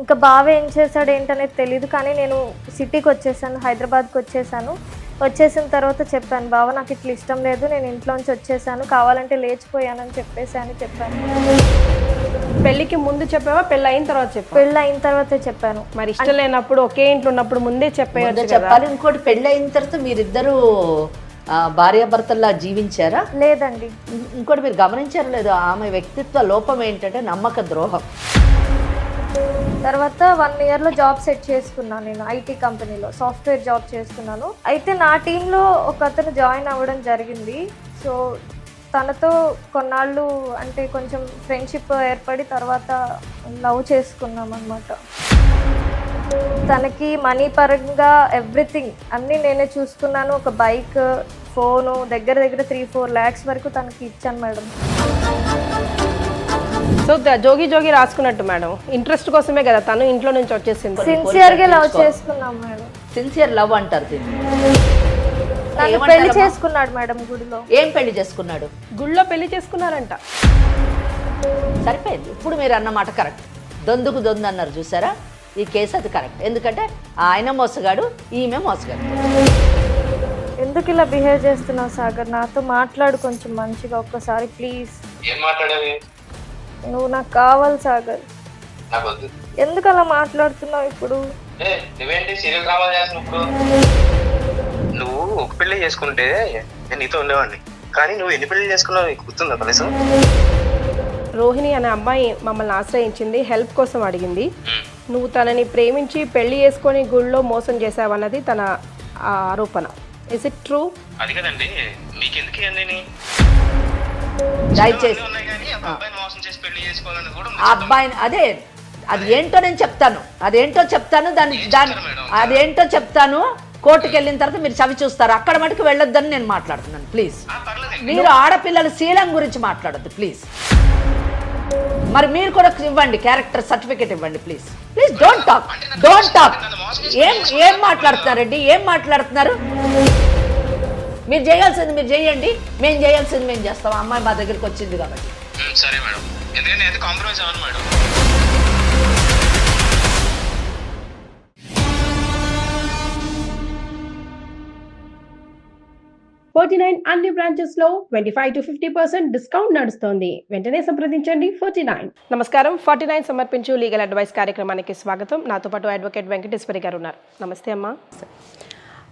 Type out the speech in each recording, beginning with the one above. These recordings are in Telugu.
ఇంకా బావ ఏం చేశాడు ఏంటనేది తెలియదు, కానీ నేను సిటీకి వచ్చేసాను, హైదరాబాద్కి వచ్చేసాను. వచ్చేసిన తర్వాత చెప్పాను, బావ నాకు ఇట్లా ఇష్టం లేదు, నేను ఇంట్లోంచి వచ్చేసాను, కావాలంటే లేచిపోయానని చెప్పాను. పెళ్లికి ముందు చెప్పావా, పెళ్ళి అయిన తర్వాత చెప్పావా? పెళ్ళి అయిన తర్వాతే చెప్పాను. మరి ఇష్టం లేనప్పుడు ఒకే ఇంట్లో ఉన్నప్పుడు ముందే చెప్పాలి. ఇంకోటి పెళ్ళి అయిన తర్వాత మీరిద్దరు భార్యాభర్తల్లా జీవించారా? లేదండి. ఇంకోటి మీరు గమనించారు లేదు, ఆమె వ్యక్తిత్వ లోపం ఏంటంటే నమ్మక ద్రోహం. తర్వాత 1 yearలో జాబ్ సెట్ చేసుకున్నాను. నేను ఐటీ కంపెనీలో సాఫ్ట్వేర్ జాబ్ చేస్తున్నాను. అయితే నా టీంలో ఒక అతను జాయిన్ అవ్వడం జరిగింది. సో తనతో కొన్నాళ్ళు అంటే కొంచెం ఫ్రెండ్షిప్ ఏర్పడి తర్వాత లవ్ చేసుకున్నాం అన్నమాట. తనకి మనీ పరంగా ఎవ్రీథింగ్ అన్నీ నేనే చూసుకున్నాను. ఒక బైక్, ఫోను, దగ్గర 3-4 lakhs వరకు తనకి ఇచ్చాను మేడం. సో జోగి జోగి రాసుకున్నట్టు మేడం, ఇంట్రెస్ట్ కోసమే కదా తను ఇంట్లో నుంచి వచ్చేసింది. సిన్సియర్గా లవ్ చేసుకున్నాం మేడం. సిన్సియర్ లవ్ అంటారు దీన్ని. నన్ను పెళ్లి చేసుకున్నాడు మేడం గుడిలో. ఏం పెళ్లి చేసుకున్నాడు? గుళ్ళో పెళ్లి చేసుకున్నారంట. సరిపోయింది. ఇప్పుడు మీరు అన్నమాట కరెక్ట్. దొందుకు దొందు అన్నారు చూసారా, ఈ కేసు అది కరెక్ట్. ఎందుకంటే ఆయన మోసగాడు, ఈమె మోసగాడు. ఎందుకు ఇలా బిహేవ్ చేస్తున్నావు సాగర్? నాతో మాట్లాడు కొంచెం మంచిగా ఒక్కసారి ప్లీజ్. ఏం మాట్లాడేది? నువ్వు నాకు కావాలి సాగర్. నాకు వద్దు. ఎందుకు అలా మాట్లాడుతున్నావు ఇప్పుడు? నువ్వేంటి సీరియల్ డ్రామా చేస్తున్నప్పుడు? నువ్వు ఒక పెళ్లి చేసుకుంటే నేను నీతో ఉండేవాడిని, కానీ నువ్వు ఎన్ని పెళ్లి చేసుకున్నావు నీకు గుర్తుందా కనీసం? రోహిణి అనే అమ్మాయి మమ్మల్ని ఆశ్రయించింది, హెల్ప్ కోసం అడిగింది. నువ్వు తనని ప్రేమించి పెళ్లి చేసుకొని గుళ్ళో మోసం చేసావన్నది తన ఆరోపణ. Is it true? అది కదండి, మీకెందుకు ఇవన్నీ? దయచేసి ఆ అబ్బాయిని అదే అది ఏంటో నేను చెప్తాను, అదేంటో చెప్తాను. కోర్టుకు వెళ్ళిన తర్వాత మీరు చవి చూస్తారు. అక్కడ మటుకు వెళ్ళొద్దని నేను మాట్లాడుతున్నాను. ప్లీజ్, మీరు ఆడపిల్లల శీలం గురించి మాట్లాడద్దు ప్లీజ్. మరి మీరు కూడా ఇవ్వండి, క్యారెక్టర్ సర్టిఫికేట్ ఇవ్వండి ప్లీజ్. Please don't talk. ఏం మాట్లాడుతున్నారండి? ఏం మాట్లాడుతున్నారు? మీరు చేయాల్సింది మీరు చేయండి, మేము చేయాల్సింది మేము చేస్తాం. అమ్మాయి మా దగ్గరికి వచ్చింది కాబట్టి. సరే మేడం, ఎందుకంటే అయితే కాంప్రమైజ్ అవ్వను మేడం. అన్ని బ్రాంచెస్ లో 25 to 50% డిస్కౌంట్ నడుస్తోంది. వెంటనే సంప్రదించండి 49. నమస్కారం, 49 సమర్పించు లీగల్ అడ్వైస్ కార్యక్రమానికి స్వాగతం. నాతో పాటు అడ్వకేట్ వెంకటేశ్వరి గారు ఉన్నారు. నమస్తే అమ్మా.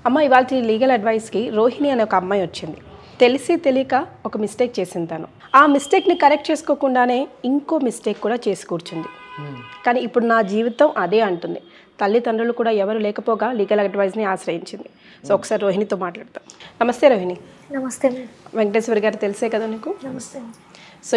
అమ్మ, ఇవాళ లీగల్ అడ్వైస్కి రోహిణి అనే ఒక అమ్మాయి వచ్చింది. తెలిసి తెలియక ఒక మిస్టేక్ చేసింది తను. ఆ మిస్టేక్ని కరెక్ట్ చేసుకోకుండానే ఇంకో మిస్టేక్ కూడా చేసి కూర్చుంది. కానీ ఇప్పుడు నా జీవితం అదే అంటుంది. తల్లిదండ్రులు కూడా ఎవరు లేకపోగా లీగల్ అడ్వైస్ని ఆశ్రయించింది. సో ఒకసారి రోహిణితో మాట్లాడతాం. నమస్తే రోహిణి. నమస్తే. వెంకటేశ్వరి గారు తెలిసే కదా నీకు? నమస్తే. సో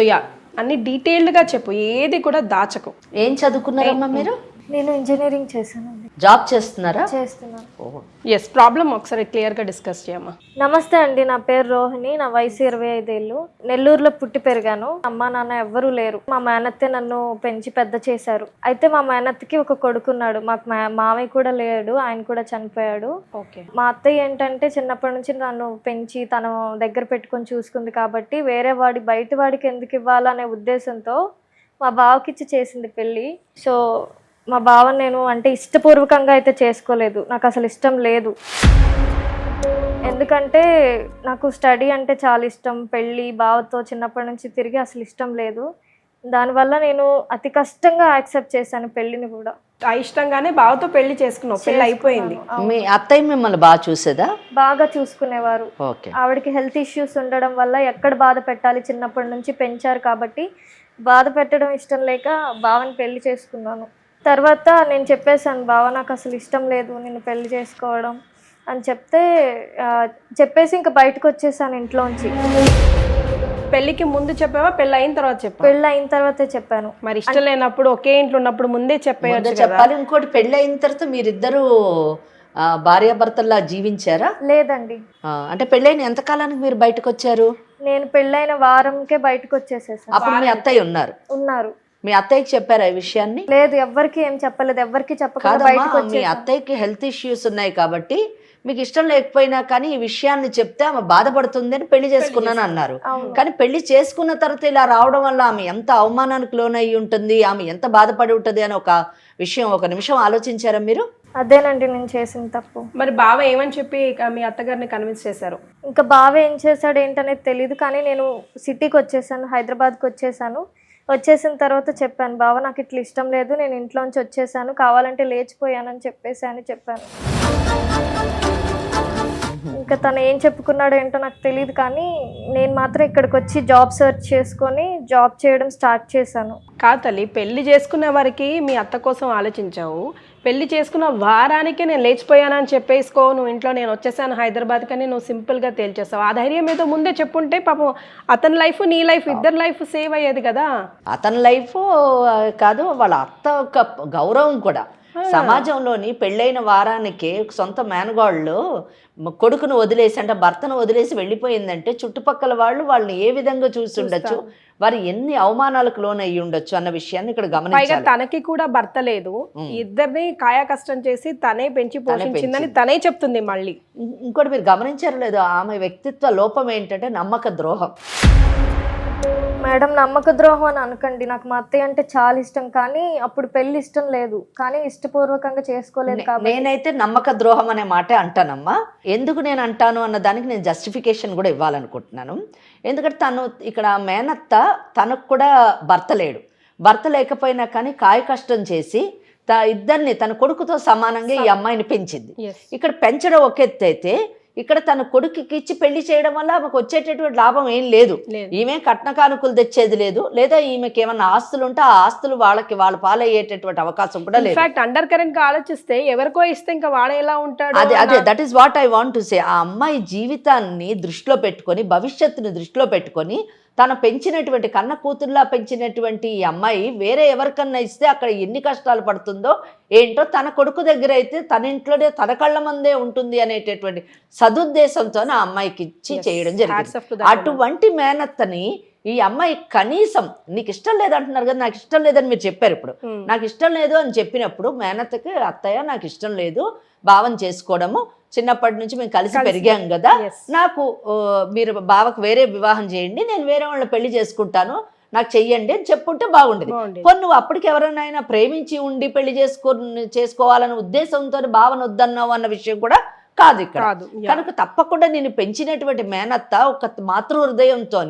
అన్ని డీటెయిల్డ్గా చెప్పు, ఏది కూడా దాచకు. ఏం చదువుకున్నారమ్మా మీరు? నేను ఇంజనీరింగ్ చేశానండి. జాబ్ చేస్తున్నారా? చేస్తున్నాను. ఎస్, ప్రాబ్లం ఒకసారి క్లియర్గా డిస్కస్ చేయమ్మా. నమస్తే అండి, నా పేరు రోహిణి, నా వయసు 25 ఏళ్ళు. నెల్లూరులో పుట్టి పెరిగాను. అమ్మా నాన్న ఎవ్వరూ లేరు. మా మేనత్తే నన్ను పెంచి పెద్ద చేశారు. అయితే మా మేనత్తకి ఒక కొడుకున్నాడు. మాకు మామయ్య కూడా లేడు, ఆయన కూడా చనిపోయాడు. ఓకే. మా అత్తయ్య ఏంటంటే చిన్నప్పటి నుంచి నన్ను పెంచి తన దగ్గర పెట్టుకొని చూసుకుంది కాబట్టి వేరే బయట వాడికి ఎందుకు ఇవ్వాలనే ఉద్దేశంతో మా బావకిచ్చి చేసింది పెళ్ళి. సో మా బావని నేను అంటే ఇష్టపూర్వకంగా అయితే చేసుకోలేదు, నాకు అసలు ఇష్టం లేదు. ఎందుకంటే నాకు స్టడీ అంటే చాలా ఇష్టం. పెళ్ళి బావతో చిన్నప్పటి నుంచి తిరిగి అసలు ఇష్టం లేదు. దానివల్ల నేను అతి కష్టంగా యాక్సెప్ట్ చేశాను పెళ్ళిని కూడా. ఇష్టంగానే బావతో పెళ్లి చేసుకున్నావు, పెళ్ళి అయిపోయింది. మీ అత్తయ్య మిమ్మల్ని బాగా చూసేదా? బాగా చూసుకునేవారు. ఆవిడకి హెల్త్ ఇష్యూస్ ఉండడం వల్ల ఎక్కడ బాధ పెట్టాలి, చిన్నప్పటి నుంచి పెంచారు కాబట్టి బాధ పెట్టడం ఇష్టం లేక బావని పెళ్లి చేసుకున్నాను. తర్వాత నేను చెప్పేశాను, బావ నాకు అసలు ఇష్టం లేదు నేను పెళ్లి చేసుకోవడం అని చెప్పేసి ఇంకా బయటకు వచ్చేసాను ఇంట్లోంచి. పెళ్లికి ముందు చెప్పావా, పెళ్ళి అయిన తర్వాత చెప్పావా? పెళ్ళి అయిన తర్వాతే చెప్పాను. మరి ఇష్టం లేనప్పుడు ఒకే ఇంట్లో ఉన్నప్పుడు ముందే చెప్పాలి. ఇంకోటి పెళ్లి అయిన తర్వాత మీరిద్దరు భార్యాభర్తల్లా జీవించారా? లేదండి. అంటే పెళ్ళైన ఎంత కాలానికి మీరు బయటకు వచ్చారు? నేను పెళ్ళైన వారంకే బయటకు వచ్చేసేసాను. అప్పుడు మీ అత్తయ్య ఉన్నారు. మీ అత్తయ్యకి చెప్పారా ఈ విషయాన్ని? లేదు, ఎవ్వరికి ఏం చెప్పలేదు. ఎవ్వరికి చెప్పకుండా బయటకు వచ్చేసాను. మీ అత్తయ్యకి హెల్త్ ఇష్యూస్ ఉన్నాయి కాబట్టి మీకు ఇష్టం లేకపోయినా కానీ ఈ విషయాన్ని చెప్తే ఆమె బాధపడుతుంది అని పెళ్లి చేసుకున్నాను అన్నారు. కానీ పెళ్లి చేసుకున్న తర్వాత ఇలా రావడం వల్ల ఆమె ఎంత అవమానానికి లోనయ్యి ఉంటుంది, ఆమె ఎంత బాధపడి ఉంటుంది అని ఒక నిమిషం ఆలోచించారా మీరు? అదేనండి నేను చేసిన తప్పు. మరి బావ ఏమని చెప్పి మీ అత్తగారిని కన్విన్స్ చేశారు? ఇంకా బావ ఏం చేశాడు ఏంటనేది తెలియదు, కానీ నేను సిటీకి వచ్చేసాను, హైదరాబాద్కి వచ్చేసాను. వచ్చేసిన తర్వాత చెప్పాను, బావ నాకు ఇట్లా ఇష్టం లేదు, నేను ఇంట్లోంచి వచ్చేసాను, కావాలంటే లేచిపోయానని చెప్పాను. ఇంకా తను ఏం చెప్పుకున్నాడో ఏంటో నాకు తెలియదు, కానీ నేను మాత్రం ఇక్కడికి వచ్చి జాబ్ సెర్చ్ చేసుకొని జాబ్ చేయడం స్టార్ట్ చేశాను. కాదు తల్లి, పెళ్లి చేసుకునే వారికి మీ అత్త కోసం ఆలోచించావు, పెళ్లి చేసుకున్న వారానికి నేను లేచిపోయానని చెప్పేసుకో, నువ్వు ఇంట్లో నేను వచ్చేసాను హైదరాబాద్ కానీ నువ్వు సింపుల్గా తేల్చేస్తావు. ఆ ధైర్యం ఏదో ముందే చెప్పుంటే పాపం అతని లైఫ్ నీ లైఫ్ ఇద్దరు లైఫ్ సేవ్ అయ్యేది కదా. అతని లైఫ్ కాదు, వాళ్ళ అత్త ఒక గౌరవం కూడా. సమాజంలోని పెళ్ళైన వారానికి సొంత మేనగాళ్ళు కొడుకును వదిలేసి అంటే భర్తను వదిలేసి వెళ్ళిపోయిందంటే చుట్టుపక్కల వాళ్ళని ఏ విధంగా చూసి ఉండొచ్చు, వారు ఎన్ని అవమానాలకు లోనయ్యి ఉండొచ్చు అన్న విషయాన్ని ఇక్కడ గమనించాలి. తనకి కూడా భర్త లేదు, ఇద్దరిని కాయా కష్టం చేసి తనే పెంచి పోషించిందని తనే చెప్తుంది. మళ్ళీ ఇంకోటి మీరు గమనించారు లేదు, ఆమె వ్యక్తిత్వ లోపం ఏంటంటే నమ్మక ద్రోహం. మేడం నమ్మక ద్రోహం అని అనకండి, నాకు మా అత్తయ్య అంటే చాలా ఇష్టం, కానీ అప్పుడు పెళ్లి ఇష్టం లేదు, కానీ ఇష్టపూర్వకంగా చేసుకోలేదు. కాబట్టి నేనైతే నమ్మక ద్రోహం అనే మాటే అంటానమ్మా. ఎందుకు నేను అంటాను అన్న దానికి నేను జస్టిఫికేషన్ కూడా ఇవ్వాలనుకుంటున్నాను. ఎందుకంటే తను ఇక్కడ మేనత్త, తనకు కూడా భర్త లేకపోయినా కానీ కాయ కష్టం చేసి ఇద్దరిని తన కొడుకుతో సమానంగా ఈ అమ్మాయిని పెంచింది. ఇక్కడ పెంచడం ఒక ఎత్తు అయితే, ఇక్కడ తన కొడుకుకి ఇచ్చి పెళ్లి చేయడం వల్ల ఆమెకు వచ్చేటటువంటి లాభం ఏం లేదు. ఈమె కట్న కానుకలు తెచ్చేది లేదు, లేదా ఈమెకి ఏమన్నా ఆస్తులు ఉంటే ఆ ఆస్తులు వాళ్ళ పాలయ్యేటటువంటి అవకాశం కూడా లేదు. అండర్ కరెంట్ గా ఆలోచిస్తే ఎవరికో ఇస్తే ఇంకా వాడు ఎలా ఉంటాడు? అదే that is what I want to say. ఆ అమ్మాయి జీవితాన్ని దృష్టిలో పెట్టుకొని, భవిష్యత్తుని దృష్టిలో పెట్టుకొని, తను పెంచినటువంటి కన్న కూతుర్లా పెంచినటువంటి ఈ అమ్మాయి వేరే ఎవరికన్నా ఇస్తే అక్కడ ఎన్ని కష్టాలు పడుతుందో ఏంటో, తన కొడుకు దగ్గర అయితే తన ఇంట్లోనే తన కళ్ళ మందే ఉంటుంది అనేటటువంటి సదుద్దేశంతో ఆ అమ్మాయికి ఇచ్చి చేయడం జరిగింది. అటువంటి మేనత్తని ఈ అమ్మాయి కనీసం నీకు ఇష్టం లేదంటున్నారు కదా, నాకు ఇష్టం లేదని మీరు చెప్పారు. ఇప్పుడు నాకు ఇష్టం లేదు అని చెప్పినప్పుడు మేనత్తకి అత్తయ్య నాకు ఇష్టం లేదు భావం చేసుకోవడము, చిన్నప్పటి నుంచి మేము కలిసి పెరిగాం కదా, నాకు మీరు బావకు వేరే వివాహం చేయండి, నేను వేరే వాళ్ళని పెళ్లి చేసుకుంటాను, నాకు చెయ్యండి అని చెప్పుంటే బాగుండేది. నువ్వు అప్పటికి ఎవరైనా ప్రేమించి ఉండి పెళ్లి చేసుకోవాలనే ఉద్దేశంతో భావన వద్దన్నావు అన్న విషయం కూడా కాదు ఇక్కడ. కనుక తప్పకుండా నేను పెంచినటువంటి మేనత్త ఒక మాతృ హృదయంతో